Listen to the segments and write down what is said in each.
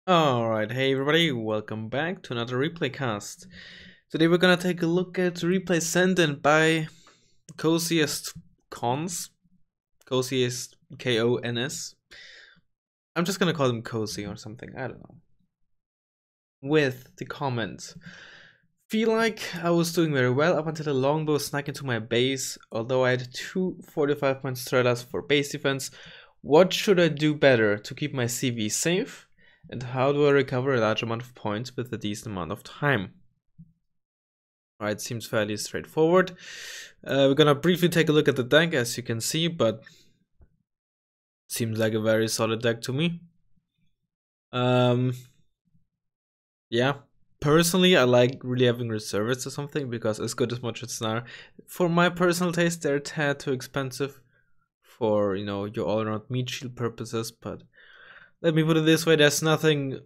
Alright, hey everybody, welcome back to another replay cast. Today we're gonna take a look at replay sent in by Coziest Cons. Coziest K-O-N-S. I'm just gonna call him Cozy or something, I don't know. With the comment. Feel like I was doing very well up until the longbow snuck into my base, although I had two 45-point Stratas for base defense. What should I do better to keep my CV safe? And how do I recover a large amount of points with a decent amount of time? Alright, seems fairly straightforward. We're gonna briefly take a look at the deck, as you can see, but seems like a very solid deck to me. Yeah, personally I like really having reservists or something, because as good as much as now, for my personal taste they're a tad too expensive for, you know, your all-around meat shield purposes, but let me put it this way, there's nothing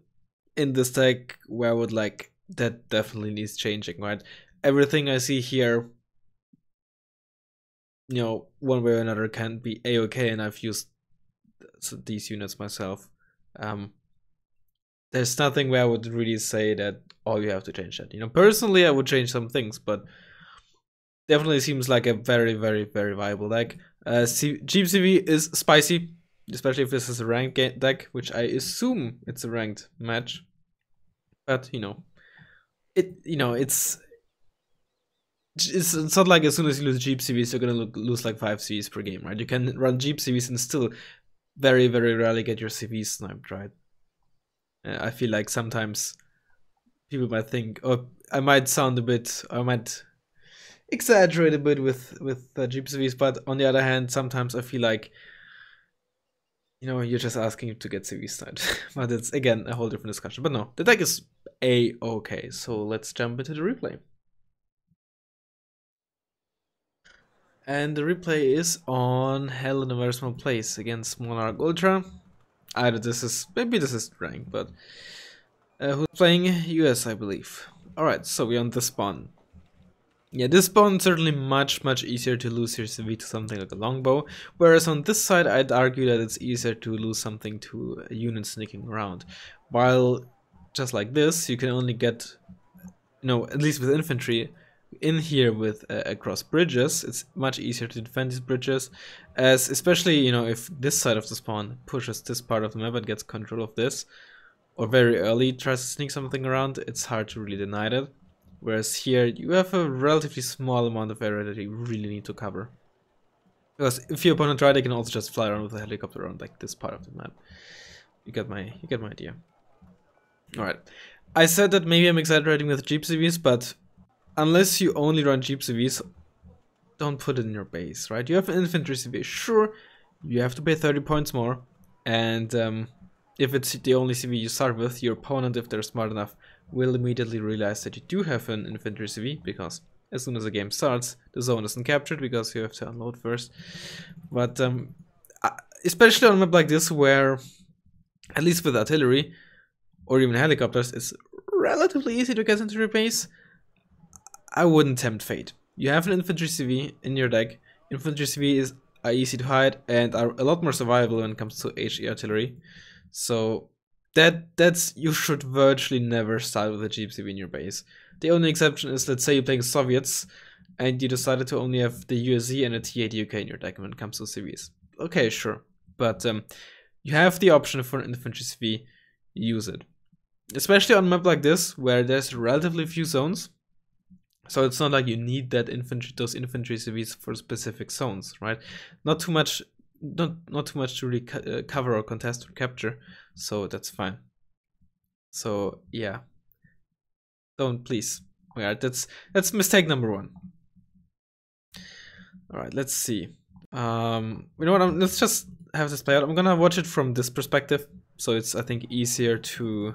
in this deck where I would like, that definitely needs changing, right? Everything I see here, you know, one way or another can be a-okay, and I've used these units myself. There's nothing where I would really say that, oh, you have to change that. You know, personally I would change some things, but definitely seems like a very, very, very viable deck. GCV is spicy, especially if this is a ranked deck, which I assume it's a ranked match. But it's not like as soon as you lose Jeep CVs you're gonna lose like 5 CVs per game, right? You can run Jeep CVs and still very, very rarely get your CVs sniped, right? I feel like sometimes people might think, oh, I might exaggerate a bit with Jeep CVs, but on the other hand, sometimes I feel like, you know, you're just asking to get CV sniped. But it's, again, a whole different discussion. But no, the deck is a-okay, so let's jump into the replay. And the replay is on Hell in a Very Small Place against Monarch Ultra. Maybe this is ranked, but who's playing? US, I believe. Alright, so we're on the spawn. Yeah, this spawn is certainly much easier to lose your CV to something like a longbow, whereas on this side I'd argue that it's easier to lose something to a unit sneaking around. While just like this, you can only get, at least with infantry, in here with across bridges, it's much easier to defend these bridges, as especially, if this side of the spawn pushes this part of the map and gets control of this, or very early tries to sneak something around, it's hard to really deny that. Whereas here, you have a relatively small amount of area that you really need to cover. Because if your opponent tries, they can also just fly around with a helicopter around like this part of the map. You get my idea. Alright. I said that maybe I'm exaggerating with Jeep CVs, but unless you only run Jeep CVs, don't put it in your base, right? You have an infantry CV, sure, you have to pay 30 points more, and if it's the only CV you start with, your opponent, if they're smart enough, will immediately realize that you do have an infantry CV, because as soon as the game starts, the zone isn't captured because you have to unload first. But especially on a map like this, where at least with artillery or even helicopters, it's relatively easy to get into your base, I wouldn't tempt fate. You have an infantry CV in your deck. Infantry CV are easy to hide and are a lot more survivable when it comes to HE artillery. So you should virtually never start with a Jeep CV in your base. The only exception is, let's say you're playing Soviets and you decided to only have the USZ and a T8 UK in your deck when it comes to CVs. Okay, sure. But you have the option for an infantry CV, use it. Especially on a map like this, where there's relatively few zones. So it's not like you need those infantry CVs for specific zones, right? Not too much to really cover or contest or capture, so that's fine. So yeah, don't, please. Yeah, that's mistake number one. All right, let's see. You know what? Let's just have this play out. I'm gonna watch it from this perspective, so it's, I think, easier to.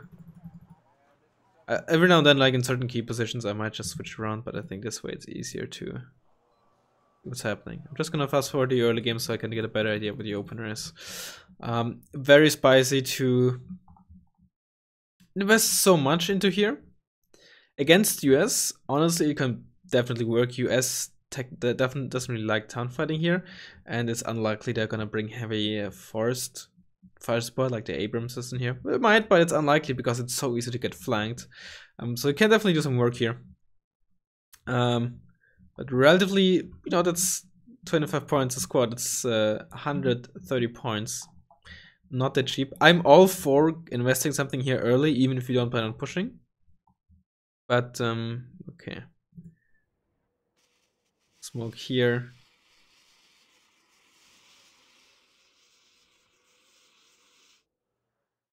Every now and then, like in certain key positions, I might just switch around, but I think this way it's easier to what's happening. I'm just gonna fast forward the early game so I can get a better idea what the opener is. Very spicy to invest so much into here. Against US, honestly, it can definitely work. US definitely doesn't really like town fighting here, and it's unlikely they're gonna bring heavy forest fire support like the Abrams system here. It might, but it's unlikely because it's so easy to get flanked. So you can definitely do some work here. But relatively, you know, that's 25 points a squad. It's 130 points. Not that cheap. I'm all for investing something here early, even if you don't plan on pushing. But, okay. Smoke here.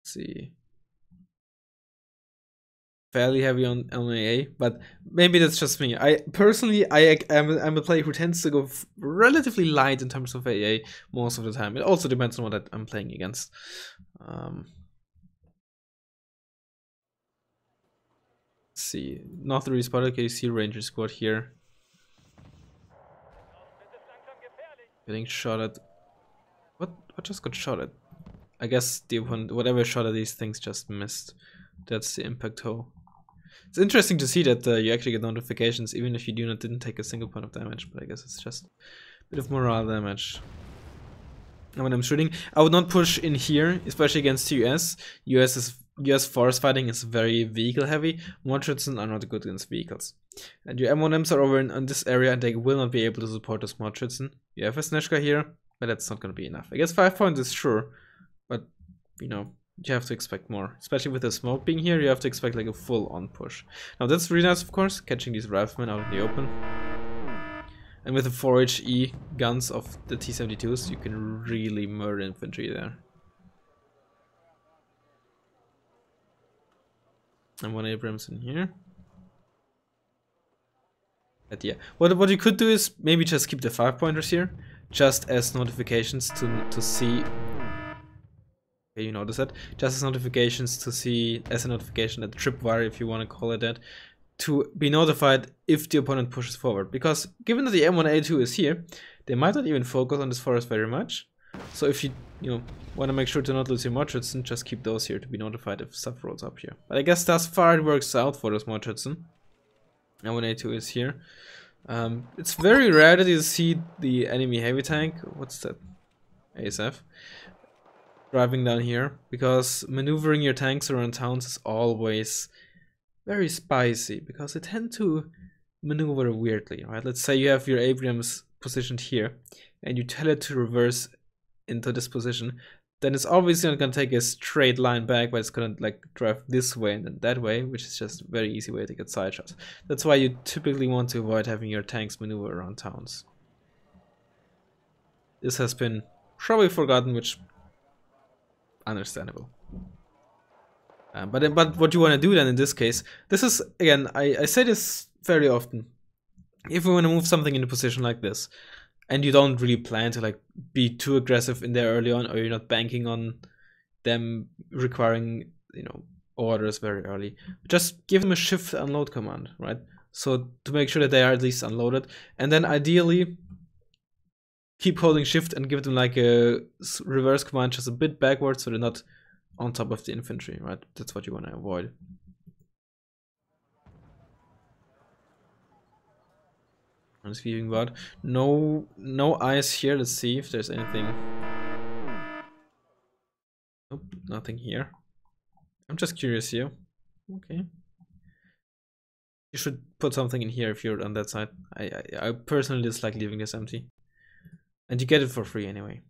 Let's see. Fairly heavy on AA, but maybe that's just me. I personally, I'm a player who tends to go relatively light in terms of AA most of the time. It also depends on what I'm playing against. Let's see, not the respotted KC Ranger squad here. Getting shot at. What just got shot at? I guess the opponent, whatever shot at these things just missed. That's the impact hole. It's interesting to see that you actually get notifications even if you didn't take a single point of damage, but I guess it's just a bit of morale damage. And when I'm shooting, I would not push in here, especially against US. US forest fighting is very vehicle heavy. Mortschützen are not good against vehicles. And your M1Ms are over in this area and they will not be able to support the Mortschützen. You have a Snezhka here, but that's not going to be enough. I guess 5 points is sure, but you know, you have to expect more. Especially with the smoke being here, you have to expect like a full-on push. Now that's really nice, of course, catching these riflemen out in the open. And with the 4HE guns of the T-72s, you can really murder infantry there. And one Abrams in here. But yeah, what you could do is maybe just keep the 5-pointers here, just as notifications to see. Okay, you notice that, just as notifications to see, as a notification, a tripwire, if you want to call it that, to be notified if the opponent pushes forward. Because given that the M1A2 is here, they might not even focus on this forest very much. So if you want to make sure to not lose your Mortschützen, just keep those here to be notified if stuff rolls up here. But I guess thus far it works out for those Mortschützen. M1A2 is here. It's very rare that you see the enemy heavy tank. What's that? ASF. Driving down here, because maneuvering your tanks around towns is always very spicy, because they tend to maneuver weirdly, right? Let's say you have your Abrams positioned here, and you tell it to reverse into this position, then it's obviously not going to take a straight line back, but it's going to like drive this way and then that way, which is just a very easy way to get side shots. That's why you typically want to avoid having your tanks maneuver around towns. This has been probably forgotten, which understandable. But what you want to do then in this case, this is, again, I say this fairly often. If we want to move something into position like this, and you don't really plan to like be too aggressive in there early on, or you're not banking on them requiring, you know, orders very early, just give them a shift unload command, right? So to make sure that they are at least unloaded, and then ideally keep holding shift and give them like a reverse command just a bit backwards so they're not on top of the infantry, right? That's what you want to avoid. I'm just viewing about. No eyes here. Let's see if there's anything. Nope, nothing here. I'm just curious here. Okay. You should put something in here if you're on that side. I personally dislike leaving this empty. And you get it for free anyway.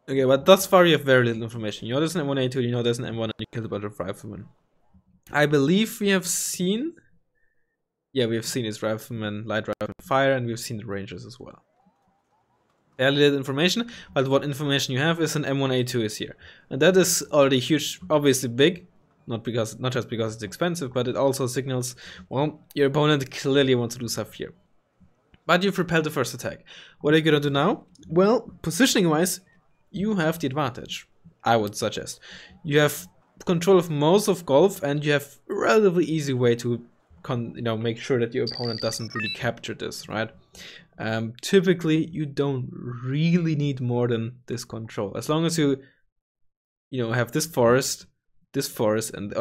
Okay, but thus far you have very little information. You know there's an M1A2, you know there's an M1, and you killed a bunch of riflemen. I believe we have seen... Yeah, we have seen his riflemen, light riflemen fire, and we've seen the rangers as well. Fairly little information, but what information you have is an M1A2 is here. And that is already huge, obviously big. Not just because it's expensive, but it also signals, well, your opponent clearly wants to do stuff here. But you've repelled the first attack. What are you gonna do now? Well, positioning wise, you have the advantage, I would suggest. You have control of most of Gulf, and you have a relatively easy way to make sure that your opponent doesn't really capture this, right? Typically, you don't really need more than this control. As long as you have this forest, and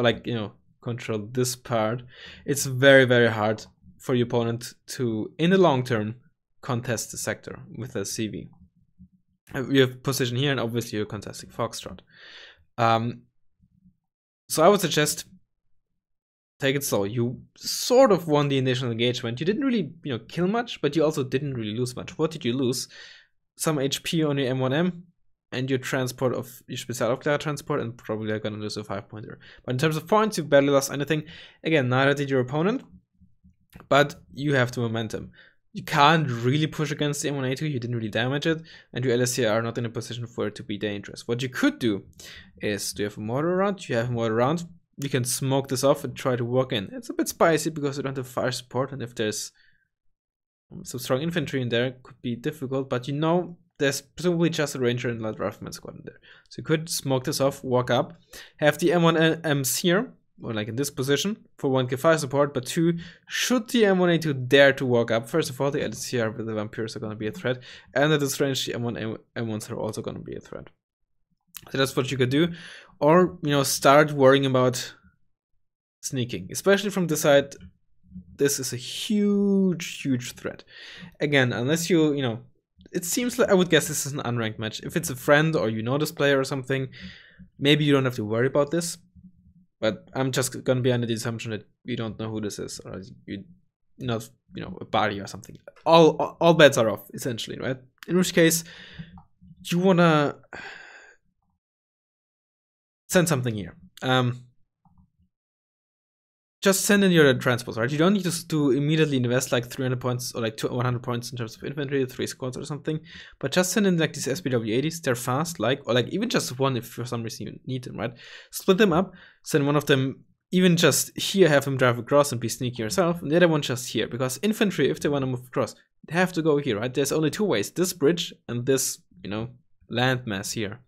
control this part, it's very, very hard for your opponent to, in the long term, contest the sector with a CV. You have position here, and obviously you're contesting Foxtrot. So I would suggest take it slow. You sort of won the initial engagement. You didn't really, kill much, but you also didn't really lose much. What did you lose? Some HP on your M1M and your transport of your Spezialaufklärer transport, and probably are gonna lose a 5-pointer. But in terms of points, you barely lost anything. Again, neither did your opponent, but you have the momentum. You can't really push against the M1A2, you didn't really damage it, and your LSCR are not in a position for it to be dangerous. What you could do is, do you have a mortar around? You have a mortar around. You can smoke this off and try to walk in. It's a bit spicy because you don't have fire support, and if there's some strong infantry in there, it could be difficult, but there's presumably just a ranger and light rifleman squad in there. So you could smoke this off, walk up, have the M1Ms here, or like in this position, for 1k fire support, but 2, should the M1A2 dare to walk up, first of all, the LCR with the vampires are going to be a threat, and at this range, the M1s are also going to be a threat. So that's what you could do. Or, start worrying about sneaking, especially from this side. This is a huge, huge threat. Again, unless it seems like, I would guess this is an unranked match. If it's a friend or this player or something, maybe you don't have to worry about this. But I'm just gonna be under the assumption that you don't know who this is, or you're not, a body or something. All bets are off, essentially, right? In which case, you wanna send something here. Just send in your transports, right? You don't need to immediately invest like 300 points or like 100 points in terms of infantry, 3 squads or something. But just send in like these SPW-80s. They're fast, or like even just one if for some reason you need them, right? Split them up. Send one of them even just here, have them drive across and be sneaky yourself, and the other one just here. Because infantry, if they want to move across, they have to go here, right? There's only 2 ways: this bridge and this, landmass here.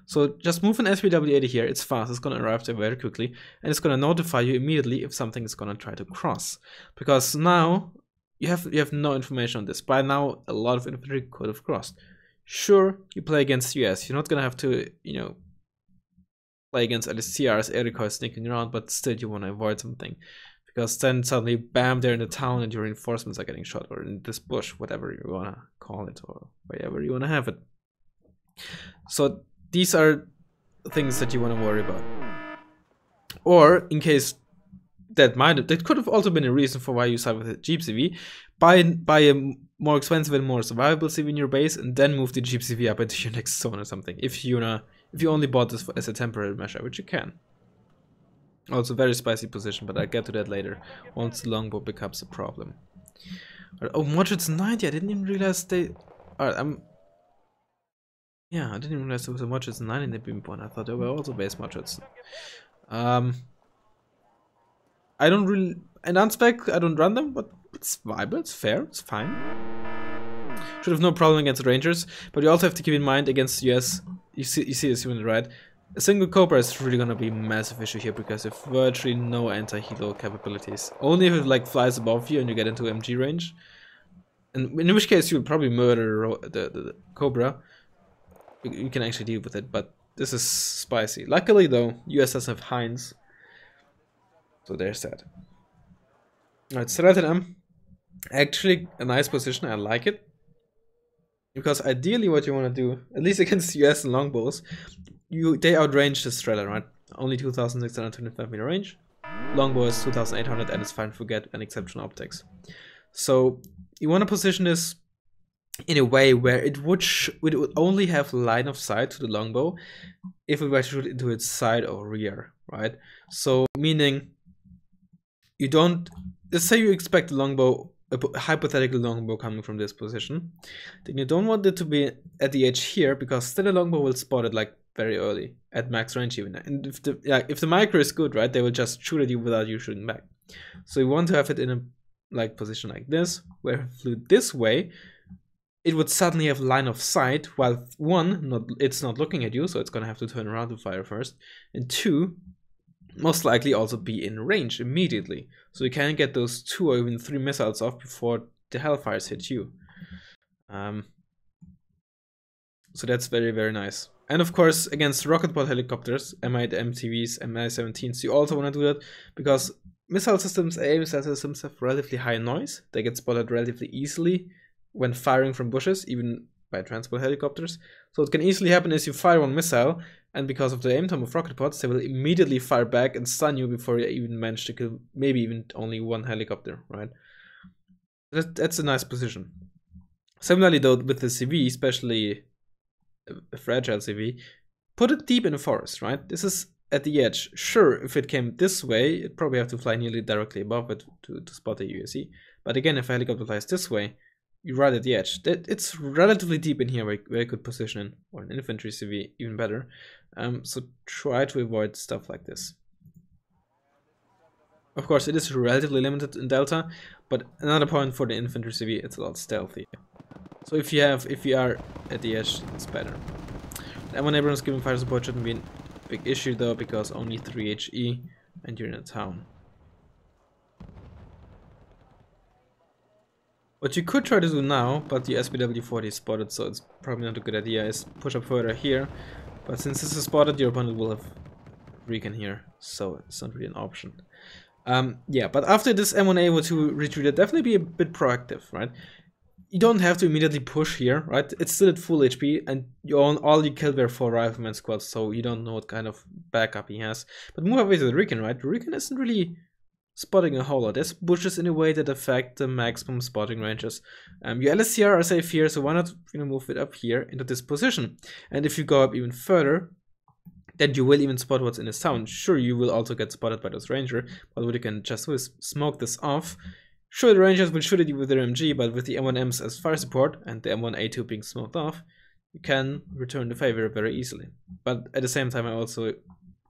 So just move an SPW-80 here, it's fast, it's gonna arrive there very quickly, and it's gonna notify you immediately if something is gonna try to cross. Because now, you have no information on this. By now, a lot of infantry could have crossed. Sure, you play against US, you're not gonna have to, play against LSCRs, air decoys sneaking around, but still you wanna avoid something. Because then suddenly, bam, they're in the town and your reinforcements are getting shot, or in this bush, whatever you wanna call it, or wherever you wanna have it. So, these are things that you want to worry about. Or, in case that could have also been a reason for why you start with a Jeep CV, buy a more expensive and more survivable CV in your base, and then move the Jeep CV up into your next zone or something. If you only bought this as a temporary measure, which you can. Also, very spicy position, but I'll get to that later once the longbow becomes a problem. Oh, Modrits 90. I didn't even realize they. Alright, yeah, I didn't even realize there was a Modrits 9 in the beam point. I thought there were also base Modrits. I don't really. In unspec, I don't run them, but it's viable, it's fair, it's fine. Should have no problem against Rangers, but you also have to keep in mind against US. You see this unit, right? A single Cobra is really gonna be a massive issue here because you have virtually no anti-helo capabilities. Only if it like flies above you and you get into MG range. And in which case you'll probably murder the Cobra. You can actually deal with it, but this is spicy. Luckily though, US doesn't have Heinz. So there's that. Alright, Straten actually a nice position, I like it. Because ideally what you want to do, at least against US and longbows, they outrange the Strela, right? Only 2,625 meter range. Longbow is 2,800 and it's fine, forget an exceptional optics. So you want to position this in a way where it would only have line of sight to the longbow if it were to shoot into its side or rear, right? So meaning you don't, let's say you expect a longbow, a hypothetical longbow coming from this position, then you don't want it to be at the edge here because still a longbow will spot it like very early at max range even. And if the micro is good, right, they will just shoot at you without you shooting back. So you want to have it in a position like this, where if it flew this way, it would suddenly have line of sight, while it's not looking at you, so it's gonna have to turn around to fire first, and 2, most likely also be in range immediately, so you can get those 2 or even 3 missiles off before the Hellfires hit you. So that's very, very nice. And of course, against rocket ball helicopters, Mi-8 MTVs, Mi-17s, you also want to do that because missile systems, AA missile systems have relatively high noise. They get spotted relatively easily when firing from bushes, even by transport helicopters. So what can easily happen is you fire one missile, and because of the aim time of rocket pods, they will immediately fire back and stun you before you even manage to kill maybe even only one helicopter, right? That's a nice position. Similarly though, with the CV, especially a fragile CV, put it deep in the forest, right? This is at the edge. Sure, if it came this way, it'd probably have to fly nearly directly above it to spot a USC. But again, if a helicopter flies this way, you're right at the edge. It's relatively deep in here where you could position in, or an infantry CV even better. So try to avoid stuff like this. Of course, it is relatively limited in Delta, but another point for the infantry CV, it's a lot stealthy. So if you are at the edge, it's better. The M1 Abrams giving fire support shouldn't be a big issue though, because only 3 HE and you're in a town. What you could try to do now, but the SPW-40 is spotted, so it's probably not a good idea, is push up further here. But since this is spotted, your opponent will have recon here, so it's not really an option. Yeah, but after this M1A were to retreat, definitely be a bit proactive, right? You don't have to immediately push here, right? It's still at full HP, and all you killed were 4 rifleman squads, so you don't know what kind of backup he has. But move away to the recon, right? The recon isn't really spotting a whole lot. There's bushes in a way that affect the maximum spotting ranges. Your LSCR are safe here, so why not move it up here into this position? And if you go up even further, then you will even spot what's in this town. Sure, you will also get spotted by this ranger, but what you can just do is smoke this off. Sure, the rangers will shoot at you with their MG, but with the M1Ms as fire support and the M1A2 being smoked off, you can return the favor very easily. But at the same time, I also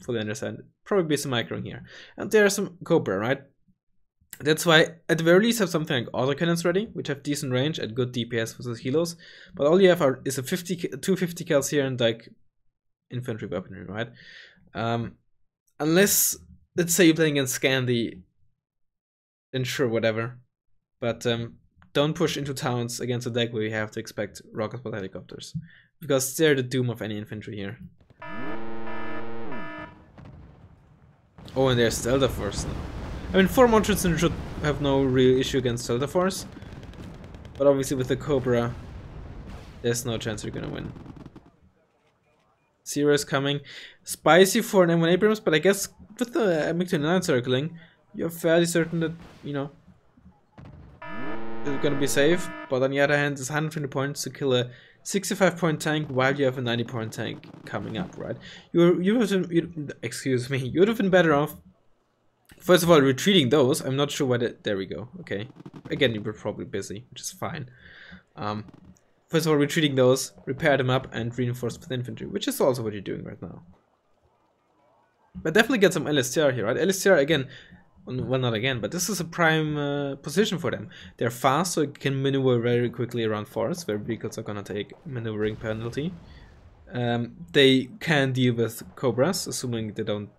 fully understand probably be some microing here. And there are some Cobra, right? That's why at the very least have something like autocannons ready, which have decent range and good DPS versus helos. But all you have is a 250 cals here and like infantry weaponry, right? Unless, let's say you're playing against Scandi, then sure, whatever. But don't push into towns against a deck where you have to expect rocket pod helicopters, because they're the doom of any infantry here. Oh, and there's Delta Force now. I mean, 4 Montreson should have no real issue against Delta Force, but obviously with the Cobra, there's no chance you're gonna win. Zero is coming. Spicy for an M1 Abrams, but I guess with the MiG-29 circling, you're fairly certain that, it's gonna be safe. But on the other hand, it's 120 points to kill a 65-point tank while you have a 90-point tank coming up, right? You would have been better off, first of all, retreating those. I'm not sure whether... There we go, okay. Again, you were probably busy, which is fine. First of all, retreating those, repair them up, and reinforce with infantry, which is also what you're doing right now. But definitely get some LSTR here, right? LSTR, again, well, not again, but this is a prime position for them. They're fast, so you can maneuver very quickly around forests, where vehicles are gonna take maneuvering penalty. They can deal with Cobras, assuming they don't,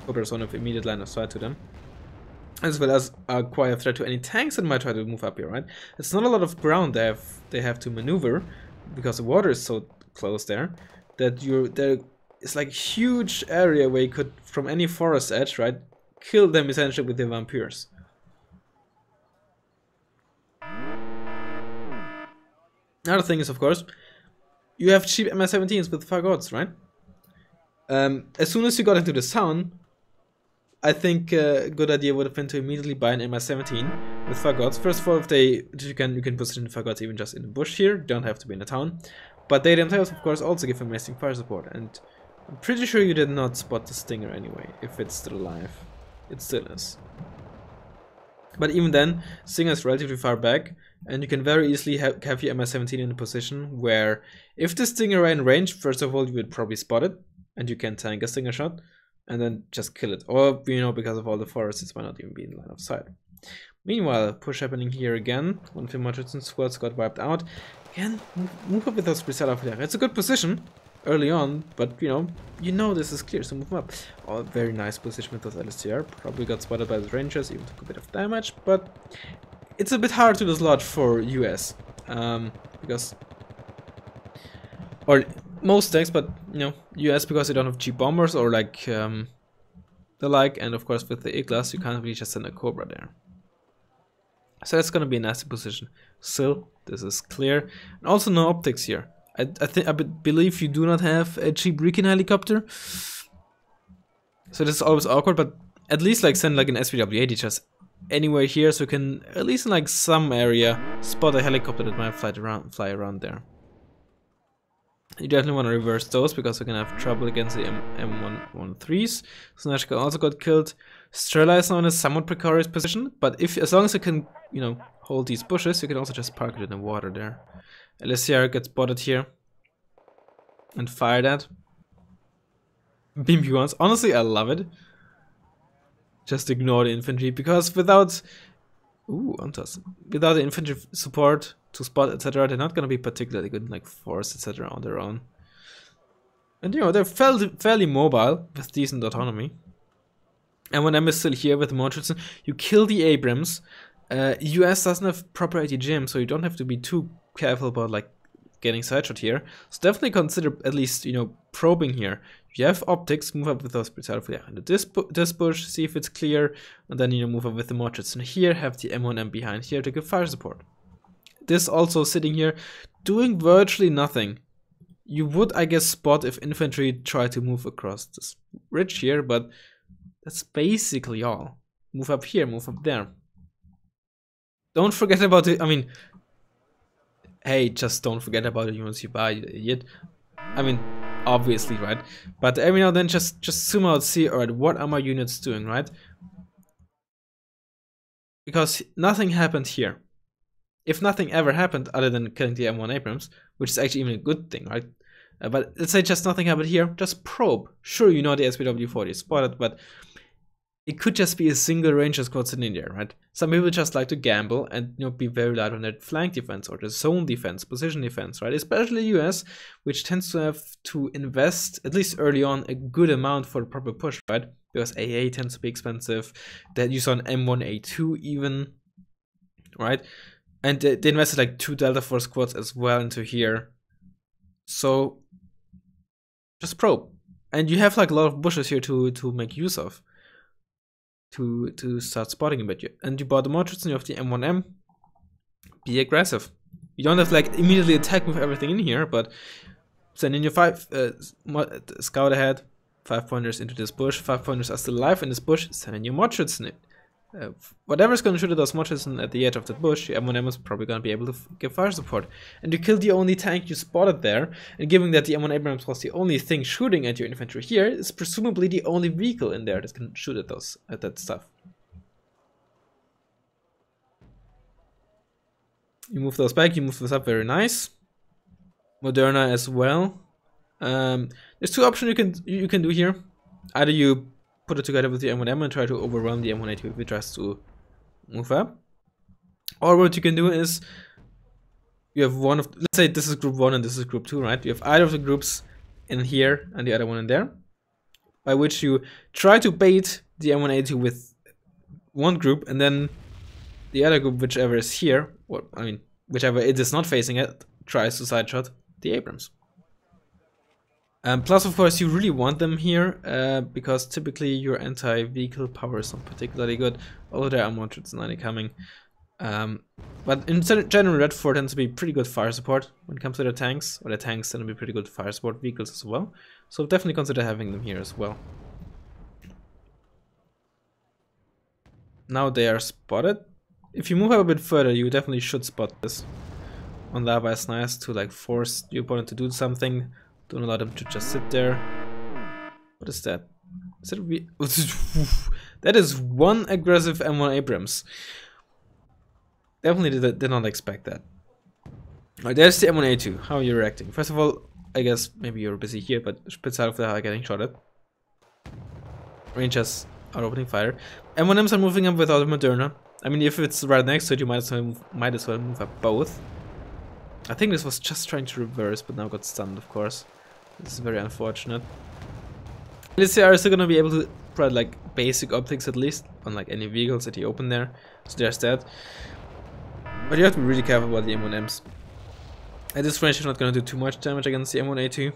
Cobras don't have immediate line of sight to them. As well as are quite a threat to any tanks that might try to move up here, right? It's not a lot of ground they have to maneuver, because the water is so close there, that there is like a huge area where you could, from any forest edge, right, kill them essentially with the vampires. Another thing is, of course, you have cheap MS-17s with fagots, right? As soon as you got into this town, I think a good idea would have been to immediately buy an MS-17 with fagots. First of all, if you can position fagots even just in the bush here, you don't have to be in a town. But they themselves, of course, also give amazing fire support, and I'm pretty sure you did not spot the Stinger anyway, if it's still alive. It still is. But even then, Stinger is relatively far back, and you can very easily have your MS-17 in a position where, if the Stinger ran range, first of all, you would probably spot it, and you can tank a Stinger shot, and then just kill it. Or, because of all the forests, it might not even be in line of sight. Meanwhile, push happening here again. One of the Murchison squads got wiped out. Again, move up with those Brisella over there. It's a good position early on, but this is clear, so move up. Oh, very nice position with those LSTR. Probably got spotted by the Rangers, even took a bit of damage, but it's a bit hard to dislodge for US. Because... Or most tanks, but US, because they don't have cheap bombers or like the like, and of course with the Iglas you can't really just send a Cobra there. So that's gonna be a nasty position. Still, this is clear. And also no optics here. I believe you do not have a cheap recon helicopter. So this is always awkward, but at least like send like an SPW-80 just anywhere here, so you can at least in like some area spot a helicopter that might fly around there. You definitely want to reverse those because we're gonna have trouble against the M113s. Snatchka also got killed. Strela is now in a somewhat precarious position, but as long as you can, you know, hold these bushes, you can also just park it in the water there. LSCR gets spotted here and fired at. Beam P1s. Honestly, I love it. Just ignore the infantry because without the infantry support to spot, etc., they're not gonna be particularly good in like force, etc., on their own. And you know, they're fairly mobile with decent autonomy. And when I'm still here with the Murchison, you kill the Abrams. US doesn't have proper ATGM, so you don't have to be too careful about like getting sideshot here. So definitely consider at least, you know, probing here. If you have optics, move up with those into this bush, see if it's clear, and then, you know, move up with the Murchison here, have the M1M behind here to give fire support. This also sitting here, doing virtually nothing. You would, I guess, spot if infantry try to move across this ridge here, but that's basically all. Move up here, move up there. Don't forget about it. I mean, hey, just don't forget about the units you buy, you idiot. I mean, obviously, right? But every now and then, just zoom out, see, alright, what are my units doing, right? Because nothing happened here. If nothing ever happened other than killing the M1 Abrams, which is actually even a good thing, right? But let's say just nothing happened here, just probe. Sure, you know the SPW-40 is spotted, but it could just be a single ranger squad sitting in there, right? Some people just like to gamble and, you know, be very light on their flank defense or the zone defense, position defense, right? Especially the US, which tends to have to invest, at least early on, a good amount for the proper push, right? Because AA tends to be expensive. That you saw an M1A2 even, right? And they invested like 2 Delta Force squads as well into here. So just probe. And you have like a lot of bushes here to make use of. To start spotting a bit. And you bought the Murchison, you have the M1M. Be aggressive. You don't have to like immediately attack with everything in here, but send in your 5 scout ahead, 5 pointers into this bush. 5 pointers are still alive in this bush. Send in your Murchison. Whatever's going to shoot at those Murchison at the edge of that bush, your M1M is probably going to be able to give fire support. And you killed the only tank you spotted there, and given that the M1 Abrams was the only thing shooting at your infantry here, is presumably the only vehicle in there that can shoot at that stuff. You move those back, you move those up, very nice. Moderna as well. There's 2 options you can do here. Either you put it together with the M1M and try to overwhelm the M1A2 if it tries to move up. Or what you can do is, you have one of, let's say this is group 1 and this is group 2, right? You have either of the groups in here and the other one in there, by which you try to bait the M1A2 with one group, and then the other group, whichever is here, or I mean, whichever it is not facing it, tries to sideshot the Abrams. Plus, of course, you really want them here, because typically your anti-vehicle power is not particularly good, although there are more troops coming. But in general, Red 4 tends to be pretty good fire support when it comes to their tanks, or their tanks tend to be pretty good fire support vehicles as well. So definitely consider having them here as well. Now they are spotted. If you move up a bit further, you definitely should spot this. On lava is nice to like force your opponent to do something. Don't allow them to just sit there. What is that? Is that that is one aggressive M1 Abrams. Definitely did not expect that. Alright, there's the M1A2. How are you reacting? First of all, I guess maybe you're busy here, but Spitz are getting shot at. Rangers are opening fire. M1Ms are moving up without a Moderna. I mean, if it's right next to it, you might as well move up both. I think this was just trying to reverse, but now got stunned, of course. This is very unfortunate. LCR is still gonna be able to provide like basic optics at least on like any vehicles that you open there. So there's that. But you have to be really careful about the M1Ms. At this range, you're not gonna do too much damage against the M1A2.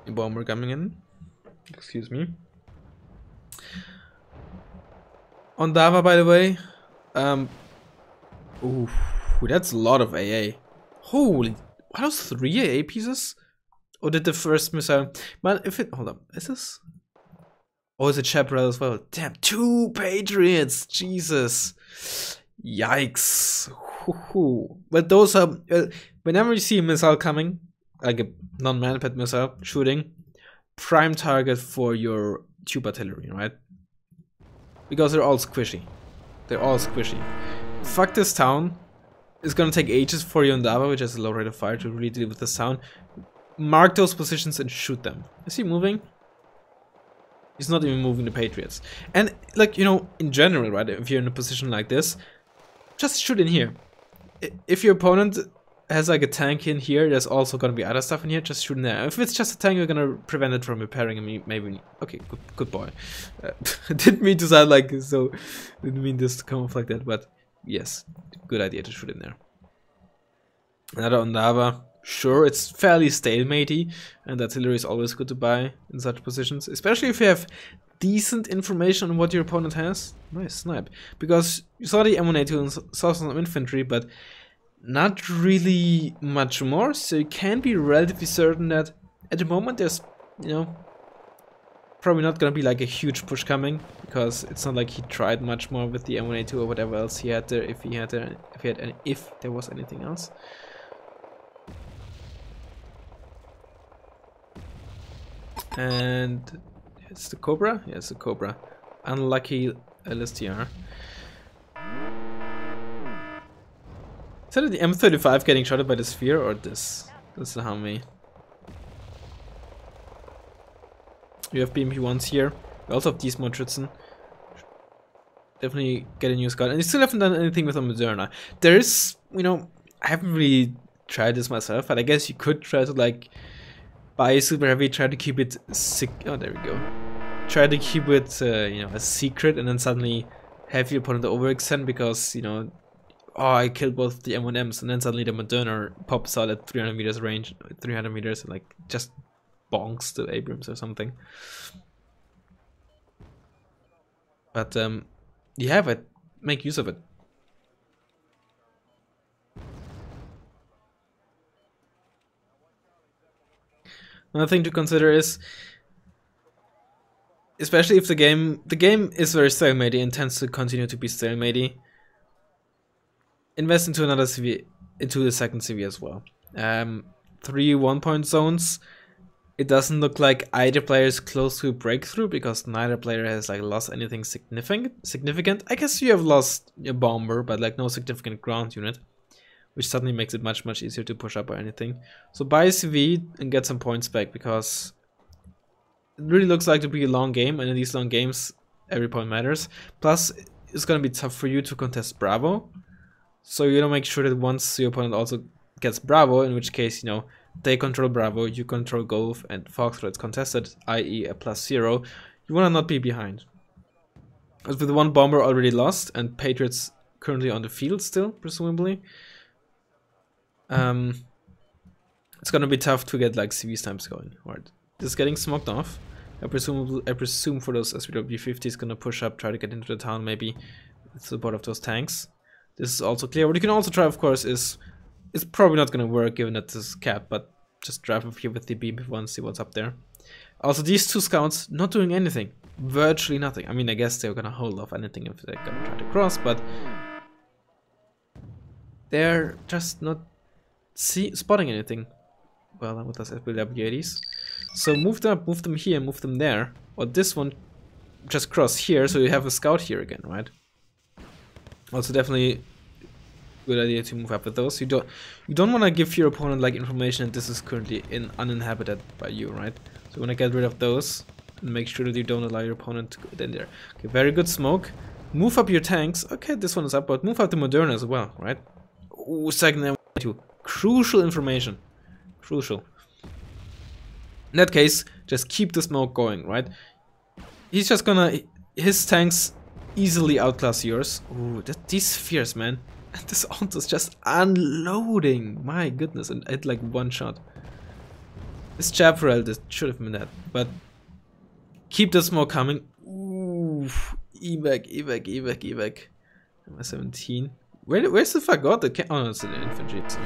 A bomber coming in. Excuse me. On Dava, by the way, Ooh, that's a lot of AA. Holy, are those 3 AA pieces? Or did the first missile? Man, if it, hold up, is this? Oh, it's a Chaparral as well. Damn, 2 Patriots, Jesus. Yikes. But those are, whenever you see a missile coming, like a non-manpad missile shooting, prime target for your tube artillery, right? Because they're all squishy. They're all squishy. Fuck this town. It's gonna take ages for your Ondava, which has a low rate of fire, to really deal with this town. Mark those positions and shoot them. Is he moving? He's not even moving the Patriots. And, like, you know, in general, right, if you're in a position like this, just shoot in here. If your opponent has, like, a tank in here, there's also gonna be other stuff in here, just shoot in there. If it's just a tank, you're gonna prevent it from repairing and maybe... Okay, good boy. Didn't mean to sound like so... Didn't mean this to come off like that, but yes, good idea to shoot in there. Another Ondava. Sure, it's fairly stalematey, and artillery is always good to buy in such positions, especially if you have decent information on what your opponent has. Nice snipe, because you saw the M1A2 and saw some infantry, but not really much more, so you can be relatively certain that at the moment there's, you know, probably not gonna be like a huge push coming, because it's not like he tried much more with the M1A2 or whatever else he had there, if there was anything else. And it's the Cobra? Yeah, it's the Cobra. Unlucky LSTR. Is that the M35 getting shot by the sphere or this? This is the Humvee. You have BMP-1s here. We also have these Motritzen. Definitely get a new scout. And you still haven't done anything with a Moderna. There is, you know, I haven't really tried this myself, but I guess you could try to, like, buy super heavy, try to keep it oh, there we go. Try to keep it, you know, a secret, and then suddenly have your opponent overextend because, you know, oh, I killed both the M1Ms, and then suddenly the Moderna pops out at 300 meters range, 300 meters, and, like, just bonks the Abrams or something. But, you have it. Make use of it. Another thing to consider is, especially if the game is very stalematey and tends to continue to be stalematey, invest into another CV, into the second CV as well. 3 1-point zones. It doesn't look like either player is close to a breakthrough because neither player has, like, lost anything significant. I guess you have lost a bomber, but, like, no significant ground unit, which suddenly makes it much easier to push up or anything. So buy a CV and get some points back, because it really looks like to be a long game, and in these long games, every point matters. Plus, it's gonna be tough for you to contest Bravo, so you gotta make sure that once your opponent also gets Bravo, in which case, you know, they control Bravo, you control Golf, and Foxtrot's contested, i.e. a +0, you wanna not be behind. But with 1 bomber already lost, and Patriots currently on the field still, presumably, it's gonna be tough to get, like, CV stamps going. Right, this is getting smoked off. I presume for those SWW-50 is gonna push up, try to get into the town, maybe with support of those tanks. This is also clear. What you can also try, of course, is it's probably not gonna work given that this is capped, but just drive up here with the BMP-1, see what's up there. Also, these 2 scouts not doing anything, virtually nothing. I mean, I guess they're gonna hold off anything if they're gonna try to cross, but they're just not spotting anything. Well, with us SWW-80s. So move them up, move them here, move them there. Or this one, just cross here, so you have a scout here again, right? Also, definitely good idea to move up with those. You don't want to give your opponent, like, information that this is currently uninhabited by you, right? So you want to get rid of those and make sure that you don't allow your opponent to go in there. Okay, very good smoke. Move up your tanks. Okay, this one is up, but move up the Moderna as well, right? Ooh, second M2. Crucial information. Crucial. In that case, just keep the smoke going, right? He's just gonna... His tanks easily outclass yours. Ooh, these spheres, man. This Onto's just unloading. My goodness, and at, like, 1 shot. This Chaparral, this should have been that. But keep the smoke coming. Ooh, evac. M17. Where's the fuck got the oh no, it's in the infantry. It's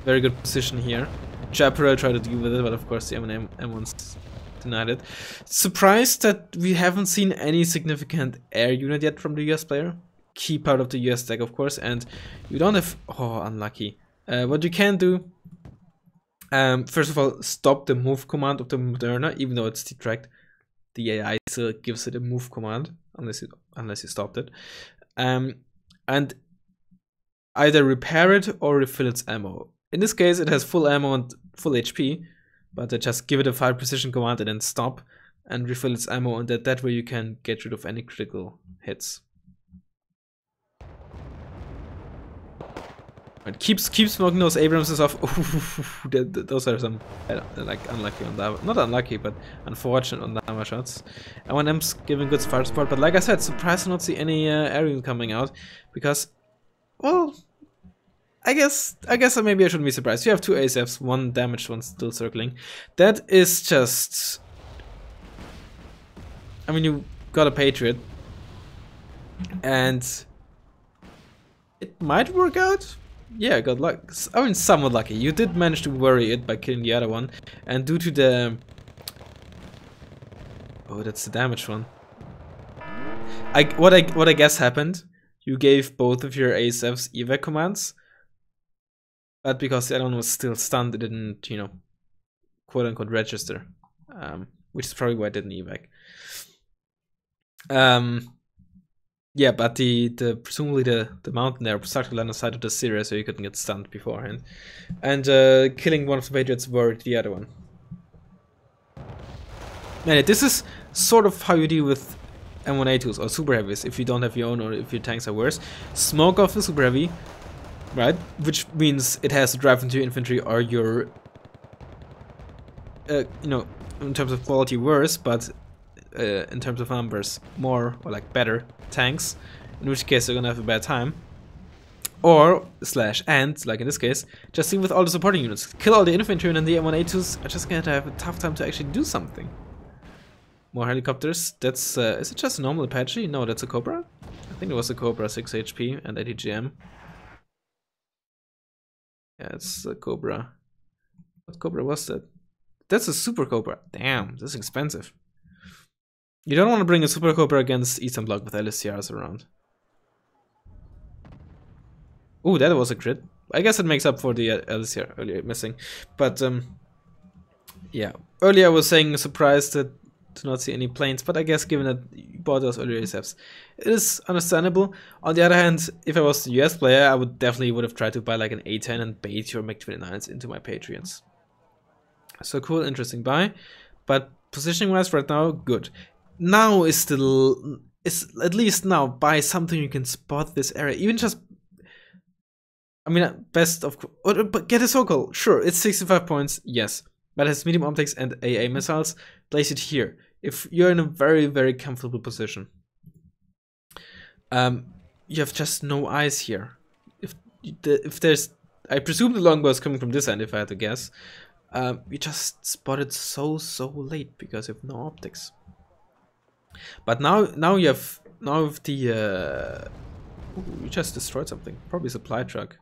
very good position here. Chaparral tried to deal with it, but of course the M1's denied it. Surprised that we haven't seen any significant air unit yet from the US player. Key part of the US deck, of course, and you don't have. Oh, unlucky. What you can do, first of all, stop the move command of the Moderna, even though it's detract. The AI still gives it a move command, unless you stopped it, and either repair it or refill its ammo. In this case, it has full ammo and full HP, but just give it a 5 precision command and then stop and refill its ammo, and that way you can get rid of any critical hits. It keeps smoking those Abramses off. Those are some like unlucky on that. Not unlucky, but unfortunate on damage shots. M1M's giving good fire support, but like I said, surprised to not see any aerial coming out because, well, I guess maybe I shouldn't be surprised. You have 2 ASFs, 1 damaged, 1 still circling. That is just. I mean, you got a Patriot, and it might work out. Yeah, got luck. I mean, somewhat lucky. You did manage to worry it by killing the other one, and due to the... Oh, that's the damaged one. What I guess happened, you gave both of your ASFs evac commands, but because the other one was still stunned, it didn't, you know, quote unquote register, which is probably why it didn't evac. Yeah, but presumably the mountain there stuck to line of sight of the Syria, so you couldn't get stunned beforehand. And killing one of the Patriots worried the other one. Man, this is sort of how you deal with M1A2s or super heavies if you don't have your own or if your tanks are worse. Smoke off the super heavy, right? Which means it has to drive into your infantry or your, you know, in terms of quality worse, but in terms of numbers more or like better tanks, in which case they're gonna have a bad time. Or and like in this case, just deal with all the supporting units, kill all the infantry, and then the M1A2s are just gonna have a tough time to actually do something. More helicopters. That's is it just a normal Apache? No, that's a Cobra. I think it was a Cobra, 6 HP and 80 GM. Yeah, it's a Cobra. What Cobra was that? That's a Super Cobra. Damn, that's expensive. You don't want to bring a Super Cobra against Eastern Bloc with LSCRs around. Oh, that was a crit. I guess it makes up for the LSCR earlier missing. But, yeah. Earlier I was saying surprised to not see any planes, but I guess given that you bought those earlier ASFs, it is understandable. On the other hand, if I was the US player, I would definitely would have tried to buy like an A10 and bait your MiG-29s into my Patriots. So cool, interesting buy. But positioning-wise right now, good. Now is still, at least now, buy something you can spot this area. Even just, I mean, best of, but get a Sokol, sure, it's 65 points, yes. But it has medium optics and AA missiles, place it here. If you're in a very, very comfortable position. You have just no eyes here. If there's, I presume the longbow is coming from this end, if I had to guess. You just spotted so late because you have no optics. But now you have, now with the ooh, you just destroyed something, probably a supply truck.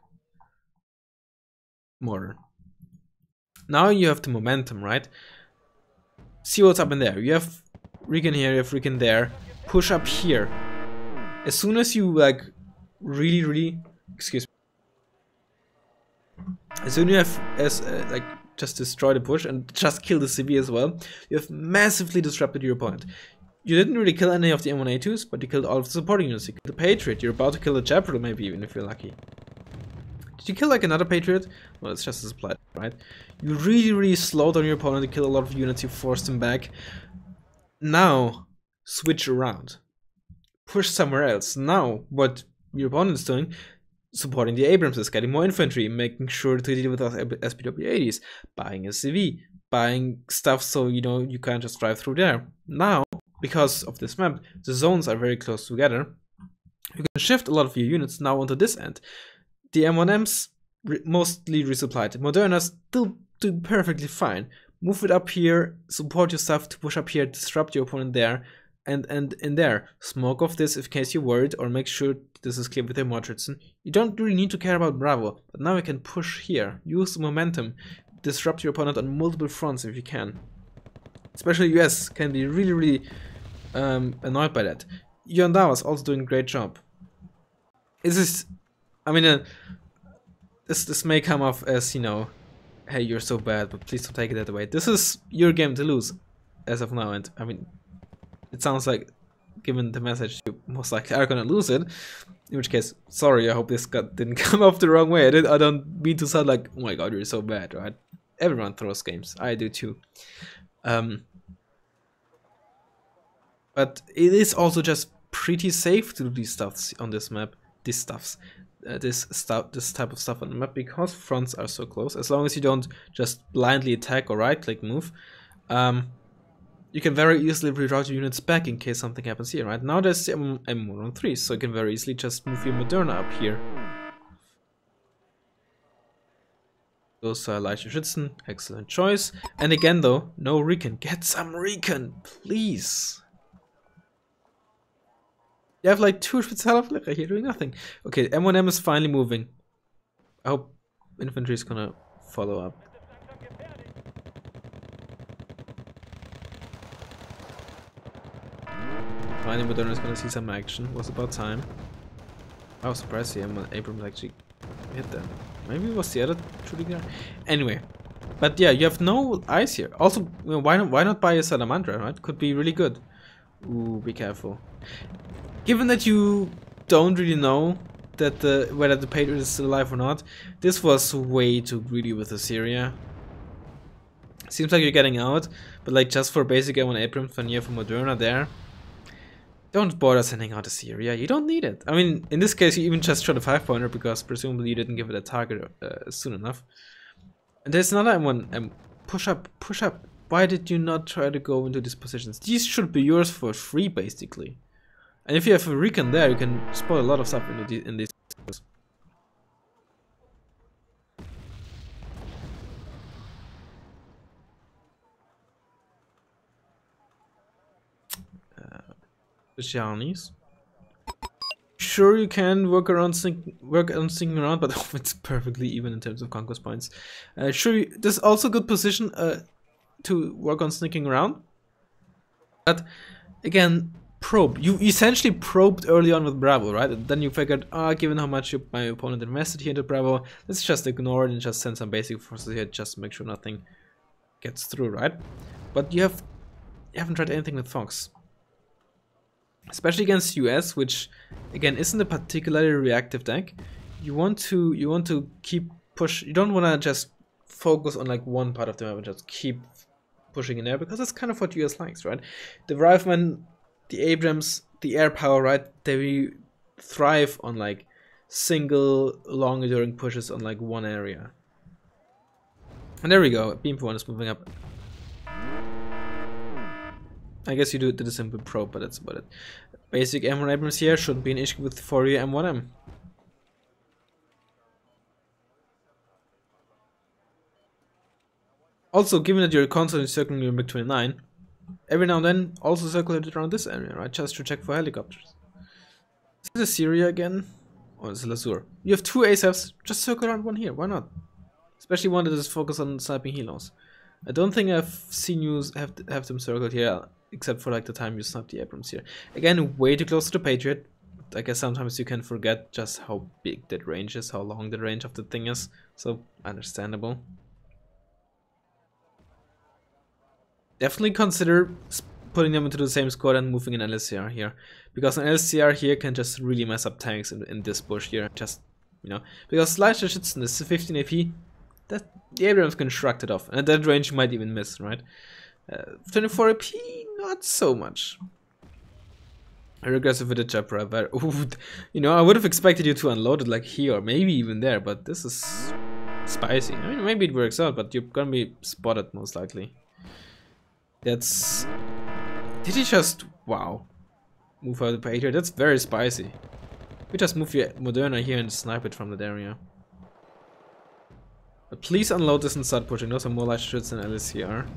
Mortar. Now you have the momentum, right? See what's up in there. You have Recon here, you have Recon there. Push up here. As soon as you like really excuse me. As soon as you have like just destroy the push and just kill the CV as well, you have massively disrupted your opponent. You didn't really kill any of the M1A2s, but you killed all of the supporting units. You killed the Patriot. You're about to kill the Chaparral, maybe even if you're lucky. Did you kill like another Patriot? Well, it's just a supply, right? You really slowed down your opponent to kill a lot of units. You forced him back. Now, switch around. Push somewhere else. Now, what your opponent is doing, supporting the Abramses, getting more infantry, making sure to deal with those SPW-80s, buying a CV, buying stuff so you know you can't just drive through there. Now, because of this map, the zones are very close together. You can shift a lot of your units now onto this end. The M1Ms mostly resupplied. Moderna's still doing perfectly fine. Move it up here, support your stuff to push up here, disrupt your opponent there. and in there, smoke off this in case you're worried, or make sure this is clear with your Richardson. You don't really need to care about Bravo, but now you can push here, use the momentum, disrupt your opponent on multiple fronts if you can. Especially US can be really annoyed by that. Yonda was also doing a great job. This is, I mean, this may come off as, you know, hey, you're so bad, but please don't take it that way. This is your game to lose, as of now, and I mean, it sounds like, given the message, you most likely are gonna lose it. In which case, sorry, I hope this didn't come off the wrong way. I don't mean to sound like, oh my god, you're so bad, right? Everyone throws games. I do too. But it is also just pretty safe to do these stuffs on this map. This type of stuff on the map, because fronts are so close. As long as you don't just blindly attack or right-click move, you can very easily reroute your units back in case something happens here. Right now, there's the M113, so you can very easily just move your Moderna up here. Those are Elijah Schützen, excellent choice. And again, though, no recon. Get some recon, please. You have like 2 Spezialflieger here doing nothing. Okay, M1M is finally moving. I hope infantry is gonna follow up. Finally, Moderna is gonna see some action. It was about time. I was surprised the M1 Abrams actually hit that. Maybe it was the other shooting guy. Anyway, but yeah, you have no eyes here. Also, you know, why not buy a Salamandra? Right, could be really good. Ooh, be careful. Given that you don't really know that whether the Patriot is still alive or not, this was way too greedy with Assyria. Seems like you're getting out, but like just for basic M1 Abrams for Moderna there, don't bother sending out Assyria. You don't need it. I mean, in this case, you even just shot a 5-pointer because presumably you didn't give it a target soon enough. And there's another M1 push up, push up. Why did you not try to go into these positions? These should be yours for free, basically. And if you have a recon there, you can spot a lot of stuff in these. Specialities. Sure, you can work on sneaking around, but it's perfectly even in terms of conquest points. Sure, there's also a good position to work on sneaking around, but again, probe. You essentially probed early on with Bravo, right? And then you figured, given how much my opponent invested here into Bravo, let's just ignore it and just send some basic forces here just to make sure nothing gets through, right? But you haven't tried anything with Fox. Especially against US, which again isn't a particularly reactive deck. You want to keep push. You don't want to just focus on like one part of the map and just keep pushing in there, because that's kind of what US likes, right? The Riflemen, the Abrams, the air power, right? They thrive on like single long enduring pushes on like one area. And there we go. BMP1 is moving up. I guess you did a simple probe, but that's about it. Basic M1 Abrams here shouldn't be an issue with for your M1M. Also, given that you're constantly circling your MiG-29, every now and then also circle it around this area, right? Just to check for helicopters. Is this Assyria again? Or is it Lasur? You have 2 ASFs, just circle around one here, why not? Especially one that is focused on sniping helos. I don't think I've seen you have them circled here, except for like the time you sniped the Abrams here. Again, way too close to the Patriot. I guess sometimes you can forget just how big that range is, how long the range of the thing is. So, understandable. Definitely consider putting them into the same squad and moving an LSCR here. Because an LSCR here can just really mess up tanks in this bush here. Just, you know, because Elijah Schützen is 15 AP, that the Abrams can shrug it off. And at that range you might even miss, right? 24 AP, not so much. Regressive with the Jabra, but you know, I would have expected you to unload it like here or maybe even there, but this is spicy. I mean, maybe it works out, but you're gonna be spotted most likely. That's... Did he just... Wow. Move out the Patriot? That's very spicy. We just move your Moderna here and snipe it from that area. But please unload this and start pushing. Those are more like shits than LSCR.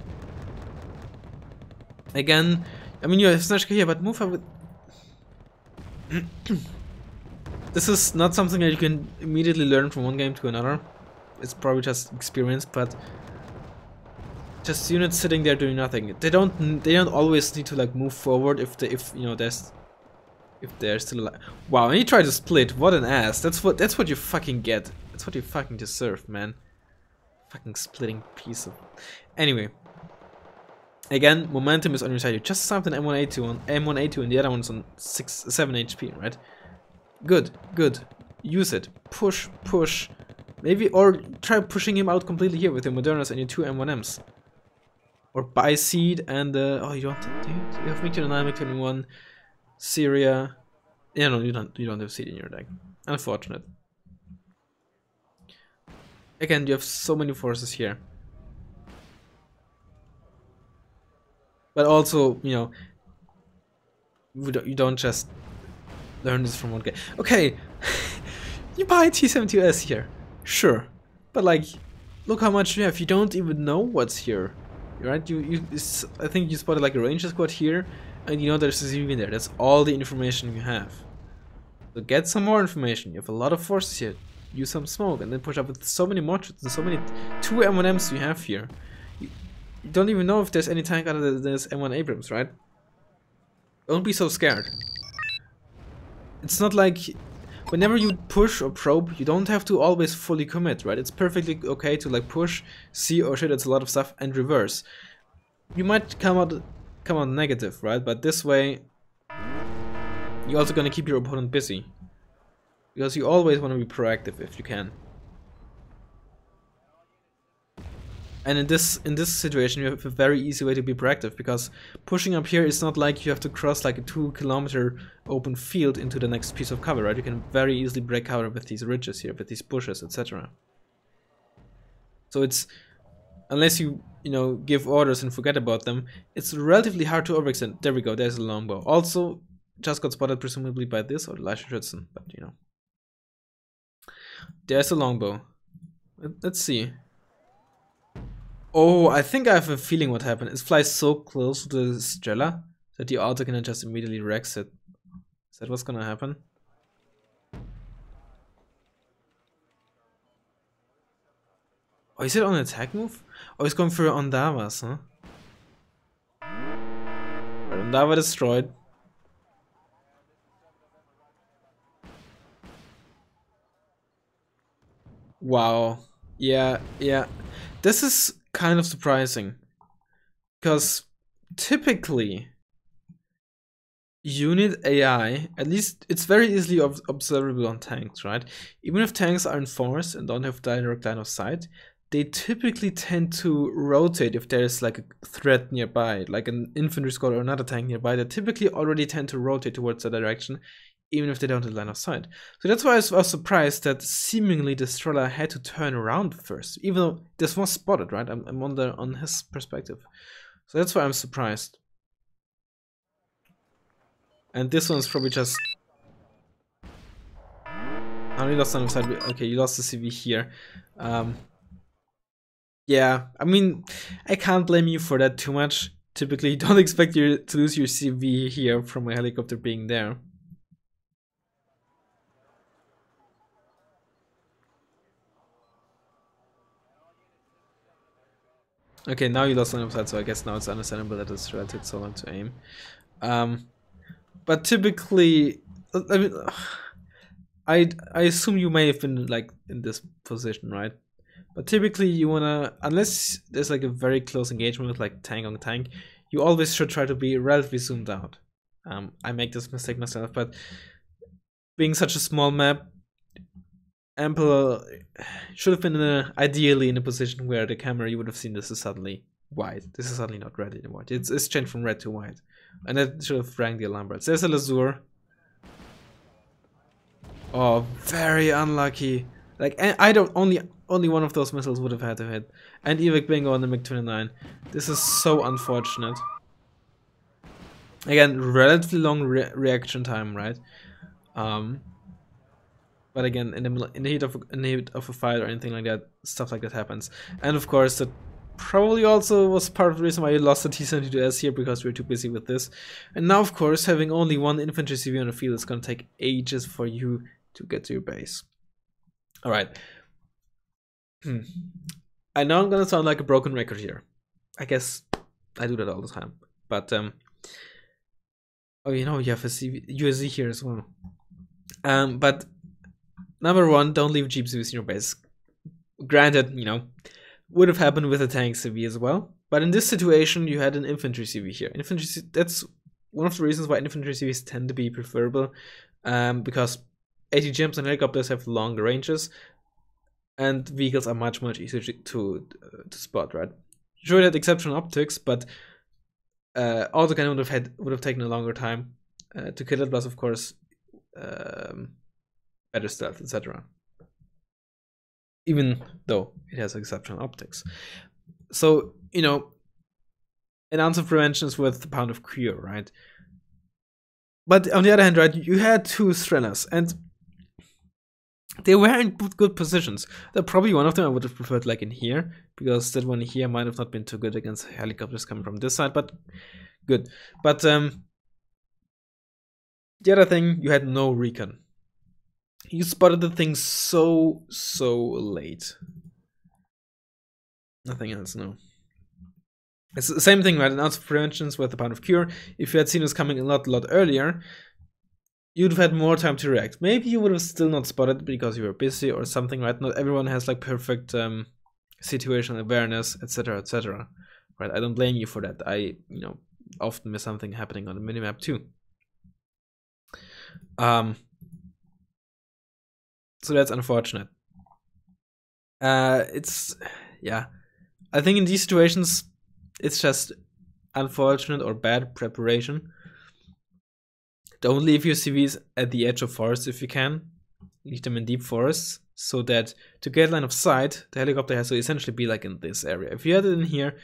Again, you I mean, you have Snatch here, but move up with... This is not something that you can immediately learn from one game to another. It's probably just experience, but just units sitting there doing nothing. They don't always need to like move forward if you know if they're still alive. Wow, and he tried to split. What an ass. That's what you fucking get. That's what you fucking deserve, man. Fucking splitting piece of... Anyway. Again, momentum is on your side. You just stopped an M1A2 on M1A2 and the other one's on 7 HP, right? Good, good. Use it. Push, push. Maybe, or try pushing him out completely here with your Modernas and your 2 M1Ms. Or buy seed and oh, you don't, you have MiG-29, MiG-21, Syria. Yeah, no, you don't have seed in your deck. Unfortunate. Again, you have so many forces here. But also, you know, you don't just learn this from one game. Okay, you buy a T-72S here, sure, but like, look how much you have. You don't even know what's here, right? I think you spotted like a Ranger squad here, and you know there's a civilian there. That's all the information you have. So get some more information. You have a lot of forces here. Use some smoke, and then push up with so many modules and so many 2 M1Ms you have here. You don't even know if there's any tank other than this M1 Abrams, right? Don't be so scared. It's not like whenever you push or probe, you don't have to always fully commit, right? It's perfectly okay to like push, see, oh shit, it's a lot of stuff, and reverse. You might come out negative, right? But this way, you're also gonna keep your opponent busy, because you always want to be proactive if you can. And in this situation, you have a very easy way to be proactive, because pushing up here is not like you have to cross like a 2-kilometer open field into the next piece of cover, right? You can very easily break cover with these ridges here, with these bushes, etc. So it's, unless you know, give orders and forget about them, it's relatively hard to overextend. There we go, there's a longbow. Also, just got spotted presumably by this or Leichenschützen, but you know. There's a longbow. Let's see. Oh, I think I have a feeling what happened. It flies so close to the Strela that the auto cannon just immediately wrecks it. Is that what's gonna happen? Oh, is it on attack move? Oh, he's going for Ondavas, huh? Right, Ondava destroyed. Wow. Yeah, yeah. This is kind of surprising, because typically unit AI, at least it's very easily observable on tanks, right? Even if tanks are enforced and don't have direct line of sight, they typically tend to rotate if there's like a threat nearby, like an infantry squad or another tank nearby. They typically already tend to rotate towards that direction, even if they don't have line of sight. So that's why I was surprised that seemingly the Strela had to turn around first, even though this was spotted, right? I'm on his perspective. So that's why I'm surprised. And this one's probably just... Oh, you lost line of sight. Okay, you lost the CV here. Yeah, I mean, I can't blame you for that too much. Typically, you don't expect you to lose your CV here from a helicopter being there. Okay, now you lost line of sight, so I guess now it's understandable that it's relative so long to aim. But typically, I mean, I assume you may have been like in this position, right? But typically you wanna, unless there's like a very close engagement with like tank on tank, you always should try to be relatively zoomed out. I make this mistake myself, but being such a small map, Ample should have been ideally in a position where the camera, you would have seen this is suddenly white. This is suddenly not red anymore. It's changed from red to white. And that should have rang the alarm bells. There's a Lazur. Oh, very unlucky. Like, I don't, only one of those missiles would have had to hit. And Evac Bingo on the MiG-29. This is so unfortunate. Again, relatively long reaction time, right? But again, in the heat of a fight or anything like that, stuff like that happens. And of course, the probably also was part of the reason why you lost the T-72S here, because we were too busy with this. And now, of course, having only one infantry CV on the field is going to take ages for you to get to your base. Alright. I know I'm going to sound like a broken record here. I guess I do that all the time. But, oh, you know, you have a USZ here as well. But, number one, don't leave Jeep CVs in your base. Granted, you know, would have happened with a tank CV as well. But in this situation, you had an infantry CV here. That's one of the reasons why infantry CVs tend to be preferable, because ATGMs and helicopters have longer ranges, and vehicles are much easier to spot, right? Sure, it had exceptional optics, but autocannon would have taken a longer time to kill it, plus of course better stealth, etc. Even though it has exceptional optics. So, you know, an ounce of prevention is worth a pound of cure, right? But on the other hand, right, you had two Strellas, and they were in good positions. Probably one of them I would have preferred like in here, because that one here might have not been too good against helicopters coming from this side, but good. But the other thing, you had no recon. You spotted the thing so late. Nothing else, no. It's the same thing, right? An ounce of prevention is worth a pound of cure. If you had seen us coming a lot earlier, you'd have had more time to react. Maybe you would have still not spotted because you were busy or something, right? Not everyone has like perfect situational awareness, etc., etc. Right? I don't blame you for that. I, you know, often miss something happening on the minimap too. So that's unfortunate. Yeah. I think in these situations, it's just unfortunate or bad preparation. Don't leave your CVs at the edge of forests if you can. Leave them in deep forests, so that to get line of sight, the helicopter has to essentially be like in this area. If you had it in here,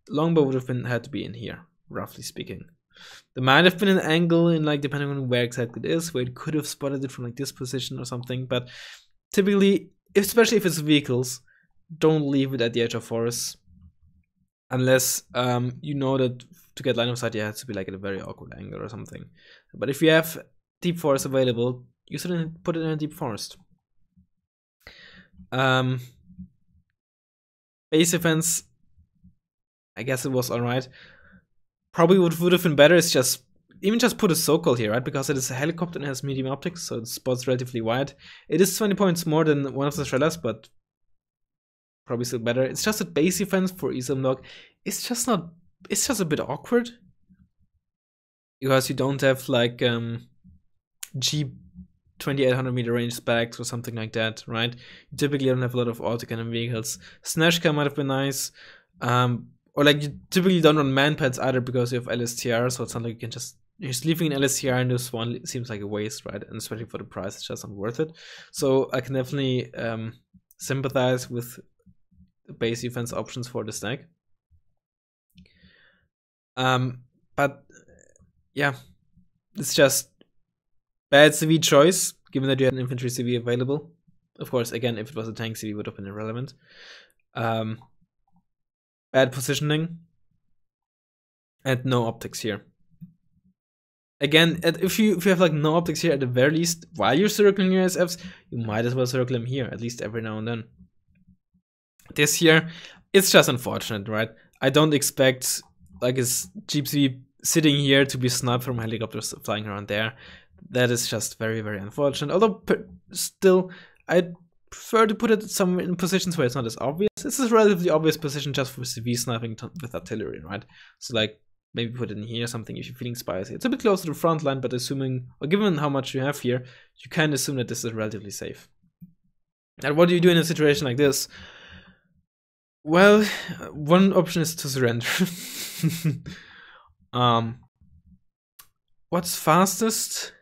longbow would have had to be in here, roughly speaking. There might have been an angle in, like, depending on where exactly it is, where it could have spotted it from like this position or something, but typically, especially if it's vehicles, don't leave it at the edge of forests, unless you know that to get line of sight, it has to be like at a very awkward angle or something. But if you have deep forest available, you shouldn't put it in a deep forest. Base defense, I guess it was alright. Probably would have been better is just put a so-called here, right? Because it is a helicopter and has medium optics, so it spots relatively wide. It is 20 points more than one of the Strellas, but probably still better. It's just a base defense for Islamlock. It's just a bit awkward, because you don't have like Jeep 2800 meter range specs or something like that, right? You typically don't have a lot of autocannon vehicles. Snashka might have been nice. Or like you typically don't run man pads either because you have LSTR, so it's not like you can just leaving an LSTR in this one seems like a waste, right? And especially for the price, it's just not worth it. So I can definitely sympathize with the base defense options for this deck. But yeah, it's just bad CV choice, given that you had an infantry CV available. Of course, again, if it was a tank CV, it would have been irrelevant. Bad positioning, and no optics here. Again, if you have like no optics here, at the very least, while you're circling your SFs, you might as well circle them here, at least every now and then. This here, it's just unfortunate, right? I don't expect like his Jeep CV sitting here to be snubbed from helicopters flying around there. That is just very unfortunate. Although still, I'd prefer to put it somewhere in positions where it's not as obvious. This is a relatively obvious position just for CV sniping with artillery, right? So like maybe put it in here, something if you're feeling spicy. It's a bit close to the front line, but assuming, or given how much you have here, you can assume that this is relatively safe. And what do you do in a situation like this? Well, one option is to surrender. What's fastest?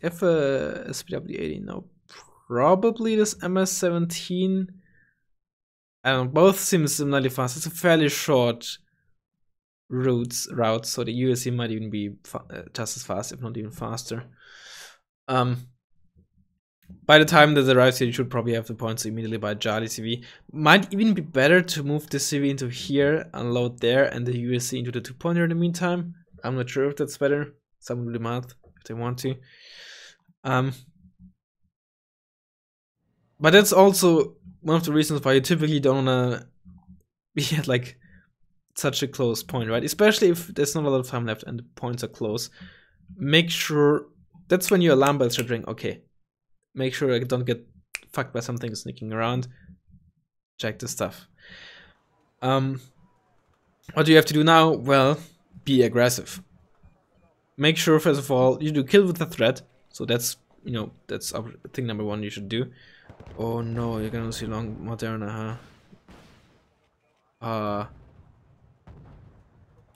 If a SPW80, no, probably this MS-17. I don't know, both seem similarly fast. It's a fairly short route, so the USC might even be just as fast, if not even faster. By the time that arrives here, you should probably have the points to immediately buy Charlie CV. Might even be better to move this CV into here, unload there, and the USC into the 2-pointer in the meantime. I'm not sure if that's better. Someone do the math if they want to. But that's also one of the reasons why you typically don't wanna be at like such a close point, right? Especially if there's not a lot of time left and the points are close. Make sure that's when your alarm bells should ring. Okay, make sure I don't get fucked by something sneaking around. Check the stuff. What do you have to do now? Well, be aggressive. Make sure first of all you do kill with the threat. So that's, you know, that's thing number one you should do. Oh no, you're gonna see long Moderna, huh?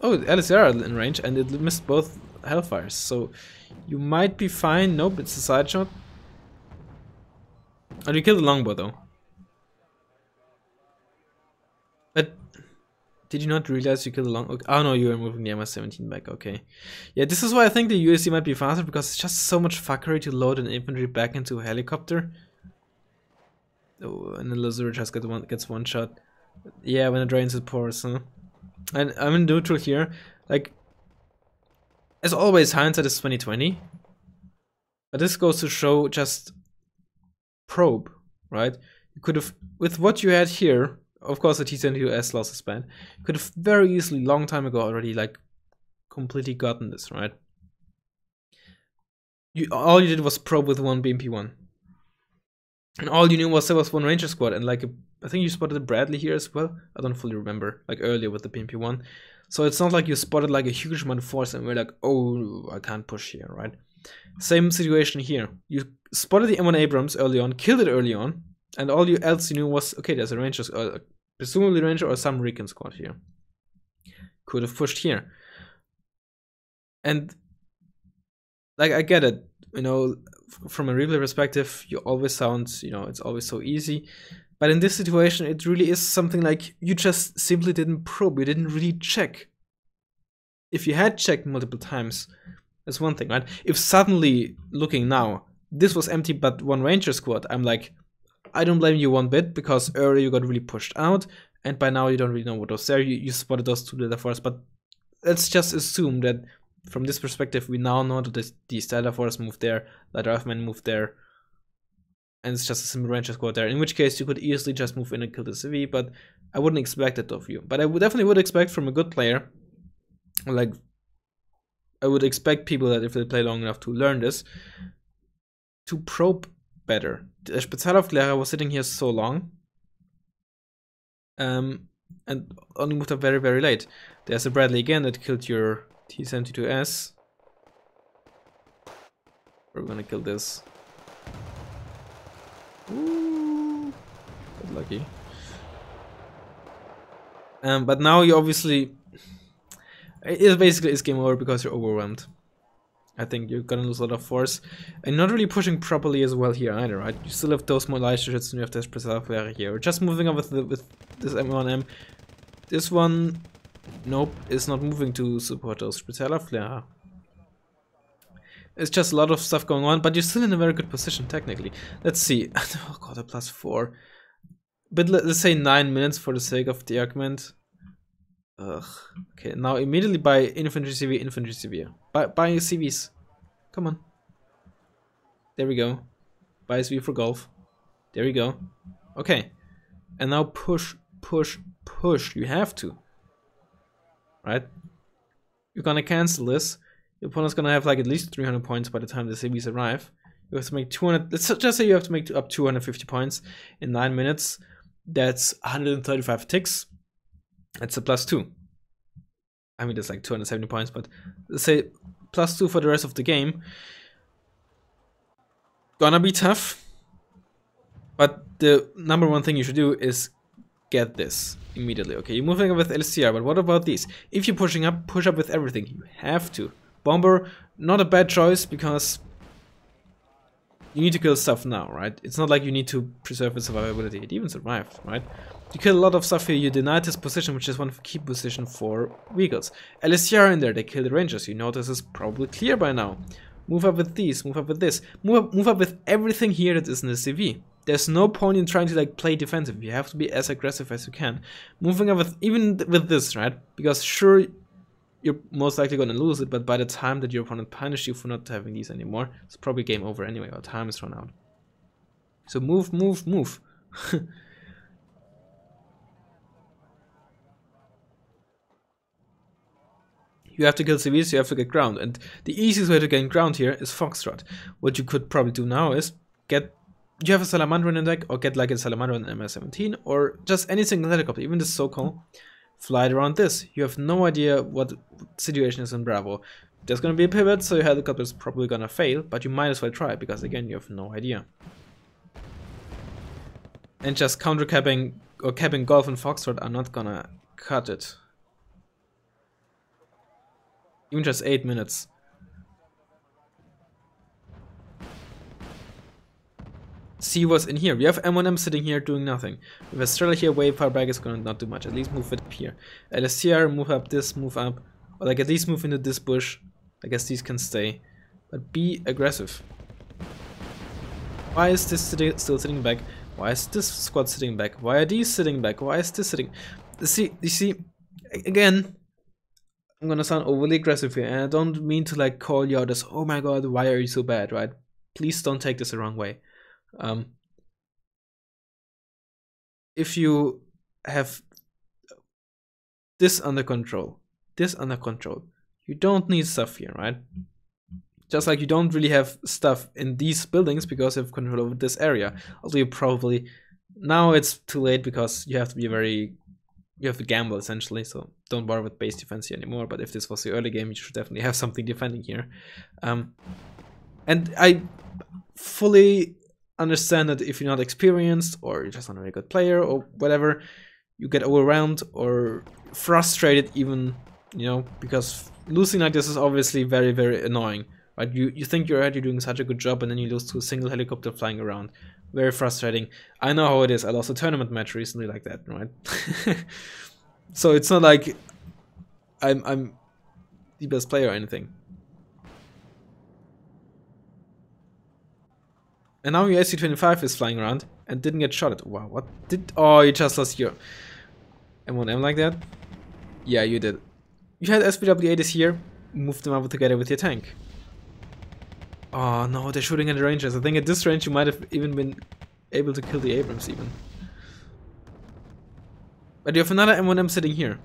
Oh, LSR in range, and it missed both Hellfires, so you might be fine. Nope, it's a side shot. Oh, you killed the longbow though. But did you not realize you killed the longbow? Oh no, you were moving the MS-17 back. Okay, yeah, this is why I think the USC might be faster, because it's just so much fuckery to load an infantry back into a helicopter. Oh, and the Lazur just gets one shot. Yeah, when it drains it pours, huh? And I'm in neutral here. Like, as always, hindsight is 20/20. But this goes to show just probe, right? You could have, with what you had here, of course the T-72S loss is banned, you could have very easily, long time ago already, like, completely gotten this, right? All you did was probe with one BMP-1. And all you knew was there was one Ranger squad, and like I think you spotted a Bradley here as well. I don't fully remember, like earlier with the BMP-1. So it's not like you spotted like a huge amount of force and we're like, oh, I can't push here, right? Same situation here. You spotted the M1 Abrams early on, killed it early on, and all else you knew was, okay, there's a Ranger, presumably Ranger or some Recon squad here. Could have pushed here. And like, I get it, you know, from a replay perspective, you always sound, you know, it's always so easy. But in this situation, it really is something like you just simply didn't probe, you didn't really check. If you had checked multiple times, that's one thing, right? If suddenly, looking now, this was empty but one Ranger squad, I'm like, I don't blame you one bit, because earlier you got really pushed out, and by now you don't really know what was there, you spotted those two Delta Force, but let's just assume that from this perspective, we now know that the Delta Force moved there, that Razzmann moved there, and it's just a simple Ranger squad there. In which case, you could easily just move in and kill the CV, but I wouldn't expect that of you. But I definitely would expect from a good player, like, I would expect people that if they play long enough to learn this, to probe better. The Spezialaufklärer was sitting here so long, and only moved up very, very late. There's a Bradley again that killed your T-72S. We're gonna kill this. Ooh, got lucky. But now you obviously, it basically is game over because you're overwhelmed. I think you're gonna lose a lot of force, and not really pushing properly as well here either, right? You still have those more Leistschützen, and you have this Spezialaufklärer here. We're just moving up with this M1M. This one, nope, is not moving to support those Spezialaufklärer. It's just a lot of stuff going on, but you're still in a very good position technically. Let's see. Oh god, a +4. But let's say 9 minutes for the sake of the argument. Ugh. Okay, now immediately buy infantry CV, infantry CV. Buy CVs. Come on. There we go. Buy a CV for golf. There we go. Okay. And now push, push, push. You have to. Right? You're gonna cancel this. Your opponent's gonna have like at least 300 points by the time the CVs arrive. You have to make 200. Let's just say you have to make up 250 points in 9 minutes. That's 135 ticks. That's a +2. I mean, that's like 270 points, but let's say +2 for the rest of the game. Gonna be tough. But the number one thing you should do is get this immediately. Okay, you're moving up with LCR, but what about these? If you're pushing up, push up with everything. You have to. Bomber, not a bad choice, because you need to kill stuff now, right? It's not like you need to preserve its survivability. It even survived, right? You kill a lot of stuff here. You denied this position, which is one key position for vehicles. LSCR in there, they kill the Rangers. You know this is probably clear by now. Move up with these, move up with this, move up with everything here that is in the CV. There's no point in trying to like play defensive. You have to be as aggressive as you can. Moving up with even with this, right? Because sure, you're most likely gonna lose it, but by the time that your opponent punishes you for not having these anymore, it's probably game over anyway, or time is run out. So move, move, move. You have to kill CVs, you have to get ground, and the easiest way to gain ground here is Foxtrot. What you could probably do now is you have a Salamander in the deck, or get like a Salamander in MS-17, or just any single helicopter, even this Sokol, fly it around this. You have no idea what situation is in Bravo. There's gonna be a pivot, so your helicopter is probably gonna fail, but you might as well try, because again, you have no idea. And just counter-capping or capping Golf and Foxtrot are not gonna cut it. Even just 8 minutes. C was in here. We have M1M sitting here doing nothing. With Estrella here way far back, it's gonna not do much. At least move it up here. LSTR, move up this, move up. Or like at least move into this bush. I guess these can stay. But be aggressive. Why is this still sitting back? Why is this squad sitting back? Why are these sitting back? Why is this sitting? You see, again, I'm gonna sound overly aggressive here, and I don't mean to like call you out as, oh my god, why are you so bad, right? Please don't take this the wrong way. If you have this under control, you don't need stuff here, right? Just like you don't really have stuff in these buildings because you have control over this area. Although you probably, now it's too late because you have to be you have to gamble essentially, so don't bother with base defense here anymore. But if this was the early game, you should definitely have something defending here. And I fully understand that if you're not experienced, or you're just not a very good player, or whatever, you get overwhelmed or frustrated even, you know, because losing like this is obviously very, very annoying, right? You think you're already doing such a good job, and then you lose to a single helicopter flying around. Very frustrating. I know how it is. I lost a tournament match recently like that, right? So it's not like I'm the best player or anything. And now your SC-25 is flying around and didn't get shot at. Wow, what did... Oh, you just lost your M1M like that? Yeah, you did. You had SPW-8 is here. Move them up together with your tank. Oh no, they're shooting at the Rangers. I think at this range you might have even been able to kill the Abrams even. But you have another M1M sitting here.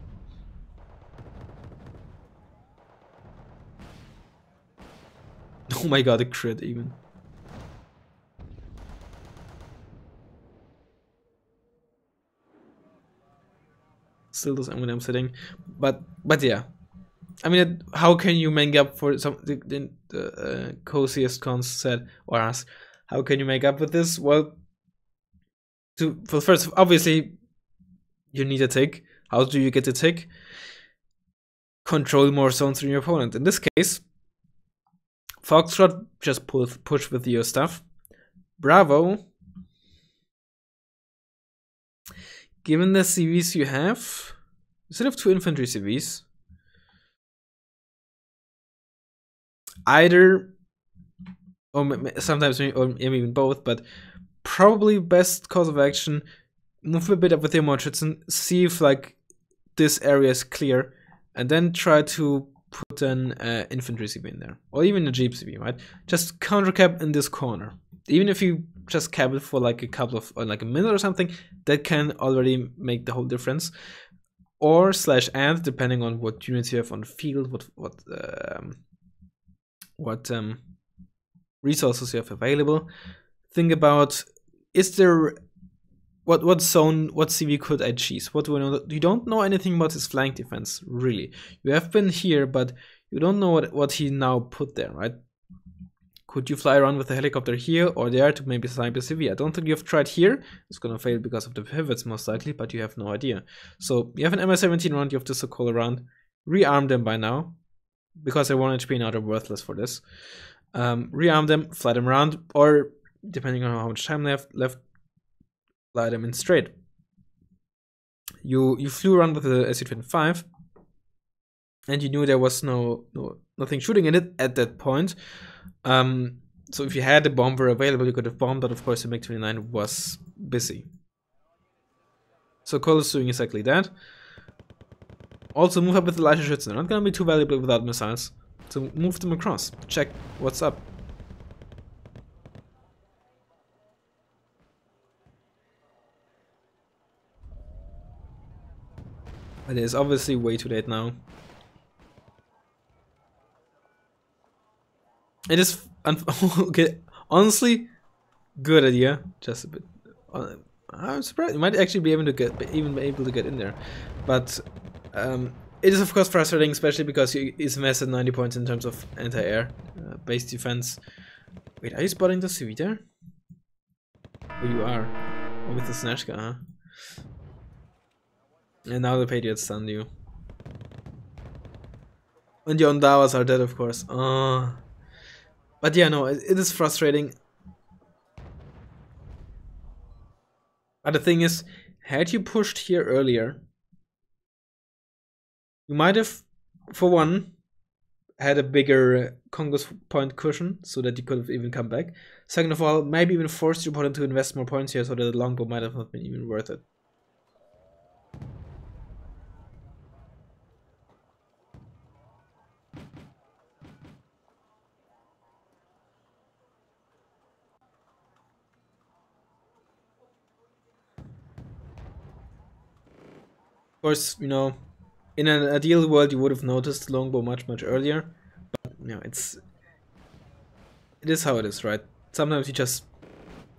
Oh my god, a crit even. Still those M1M sitting. But yeah. I mean, how can you make up for some? The coziest cons said or asked, how can you make up with this? Well, for first, obviously, you need a tick. How do you get a tick? Control more zones than your opponent. In this case, Foxtrot just push with your stuff. Bravo. Given the CVs you have, you still have 2 infantry CVs. Either, or sometimes or maybe even both, but probably best course of action, move a bit up with your Mordschützen, see if like this area is clear, and then try to put an infantry CV in there, or even a Jeep CV, right? Just counter cap in this corner. Even if you just cap it for like a couple of, or like a minute or something, that can already make the whole difference. Or /and, depending on what units you have on the field, what resources you have available. Think about, is there what zone, what CV could I cheese? What do I know? You don't know anything about his flank defense, really. You have been here, but you don't know what he now put there, right? Could you fly around with a helicopter here or there to maybe snipe a CV? I don't think you've tried here. It's gonna fail because of the pivots most likely, but you have no idea. So you have an MS-17 round, you have the Sokol around. Rearm them by now, because they're 1 HP now, they're worthless for this. Rearm them, fly them around, or depending on how much time they have left, fly them in straight. You flew around with the SU-25. and you knew there was nothing shooting in it at that point. So if you had a bomber available, you could have bombed, but of course the MiG-29 was busy. So Cole is doing exactly that. Also move up with the lighter Schützen. They're not gonna be too valuable without missiles. So move them across. Check what's up. It is obviously way too late now. It is okay. Honestly, good idea. Just a bit. I'm surprised you might actually be able to get in there, but it is of course frustrating, especially because he's invested 90 points in terms of anti-air base defense. Wait, are you spotting the CV there? Oh, you are. Oh, with the Snashka, huh? And now the Patriots stunned you. And your Ondawas are dead, of course. But yeah, no, it is frustrating. But the thing is, had you pushed here earlier, you might have, for one, had a bigger Congress point cushion so that you could have even come back. Second of all, maybe even forced your opponent to invest more points here so that the longbow might have not been even worth it. Of course, you know, in an ideal world you would have noticed the longbow much earlier, but you know, it is how it is, right? Sometimes you just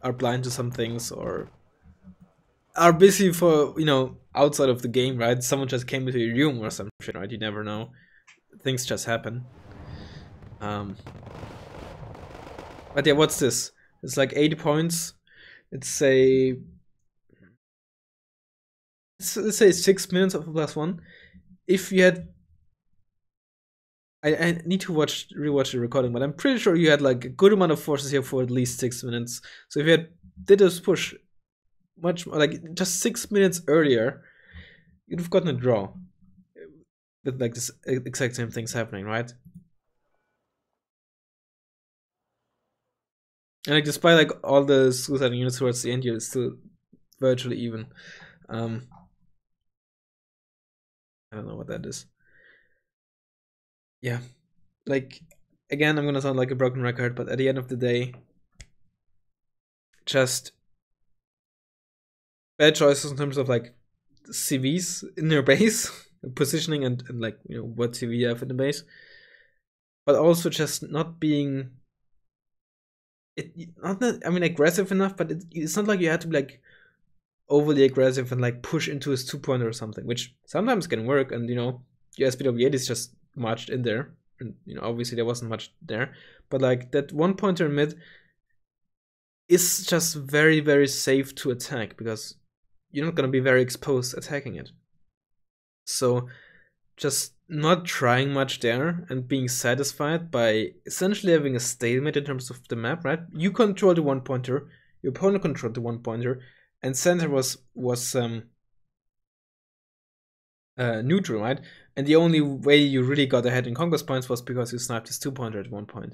are blind to some things or are busy for, you know, outside of the game, right? Someone just came into your room or some shit, right? You never know. Things just happen. But yeah, what's this? It's like 80 points. It's a let's say 6 minutes of a +1. If you had, I need to rewatch the recording, but I'm pretty sure you had like a good amount of forces here for at least 6 minutes. So if you did this push much like just 6 minutes earlier, you'd have gotten a draw with like this exact same things happening, right? And like despite like all the suicide units towards the end, you're still virtually even. I don't know what that is. Yeah, like again, I'm gonna sound like a broken record, but at the end of the day, just bad choices in terms of like CVs in their base, positioning, and like, you know, what CV you have in the base, but also just not being not that, I mean, aggressive enough, but it's not like you had to be like overly aggressive and like push into his 2-pointer or something, which sometimes can work. And you know, your SPW8 is just marched in there, and you know, obviously there wasn't much there, but like that 1-pointer mid is just very safe to attack because you're not gonna be very exposed attacking it. So just not trying much there and being satisfied by essentially having a stalemate in terms of the map, right? You control the 1-pointer, your opponent controlled the 1-pointer, and center was neutral, right? And the only way you really got ahead in conquest points was because you sniped his 2-pointer at one point.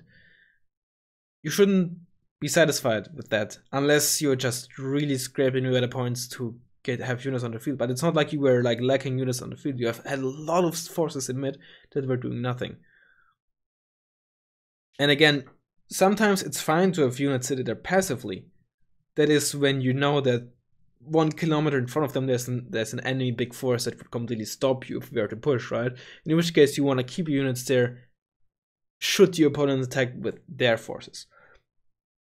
You shouldn't be satisfied with that unless you're just really scraping away the points to have units on the field. But it's not like you were like lacking units on the field. You have had a lot of forces in mid that were doing nothing. And again, sometimes it's fine to have units sitting there passively. That is when you know that 1 kilometer in front of them there's an enemy big force that would completely stop you if you were to push, right? In which case you want to keep your units there should your opponent attack with their forces.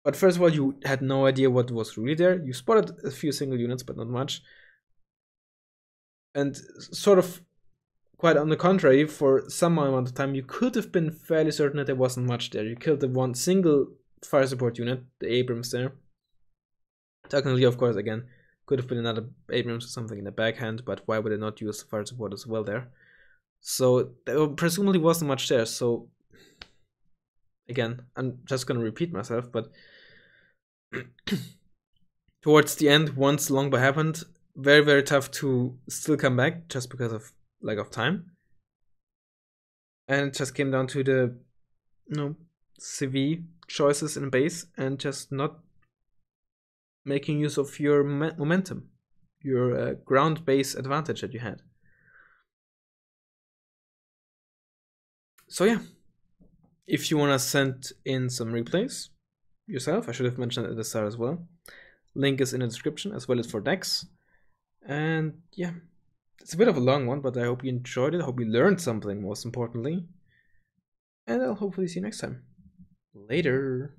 But first of all, you had no idea what was really there. You spotted a few single units, but not much. And sort of quite on the contrary, for some amount of time, you could have been fairly certain that there wasn't much there. You killed the one single fire support unit, the Abrams there. Technically, of course, again, could have been another Abrams or something in the backhand, but why would they not use the fire support as well there? So there presumably wasn't much there. So again, I'm just gonna repeat myself, but towards the end, once longbow happened, very tough to still come back just because of lack of time. and it just came down to the CV choices in base and just not making use of your momentum, your ground base advantage that you had. So yeah, if you want to send in some replays yourself, I should have mentioned it at the start as well. Link is in the description as well as for decks. And yeah, it's a bit of a long one, but I hope you enjoyed it. I hope you learned something, most importantly. And I'll hopefully see you next time. Later.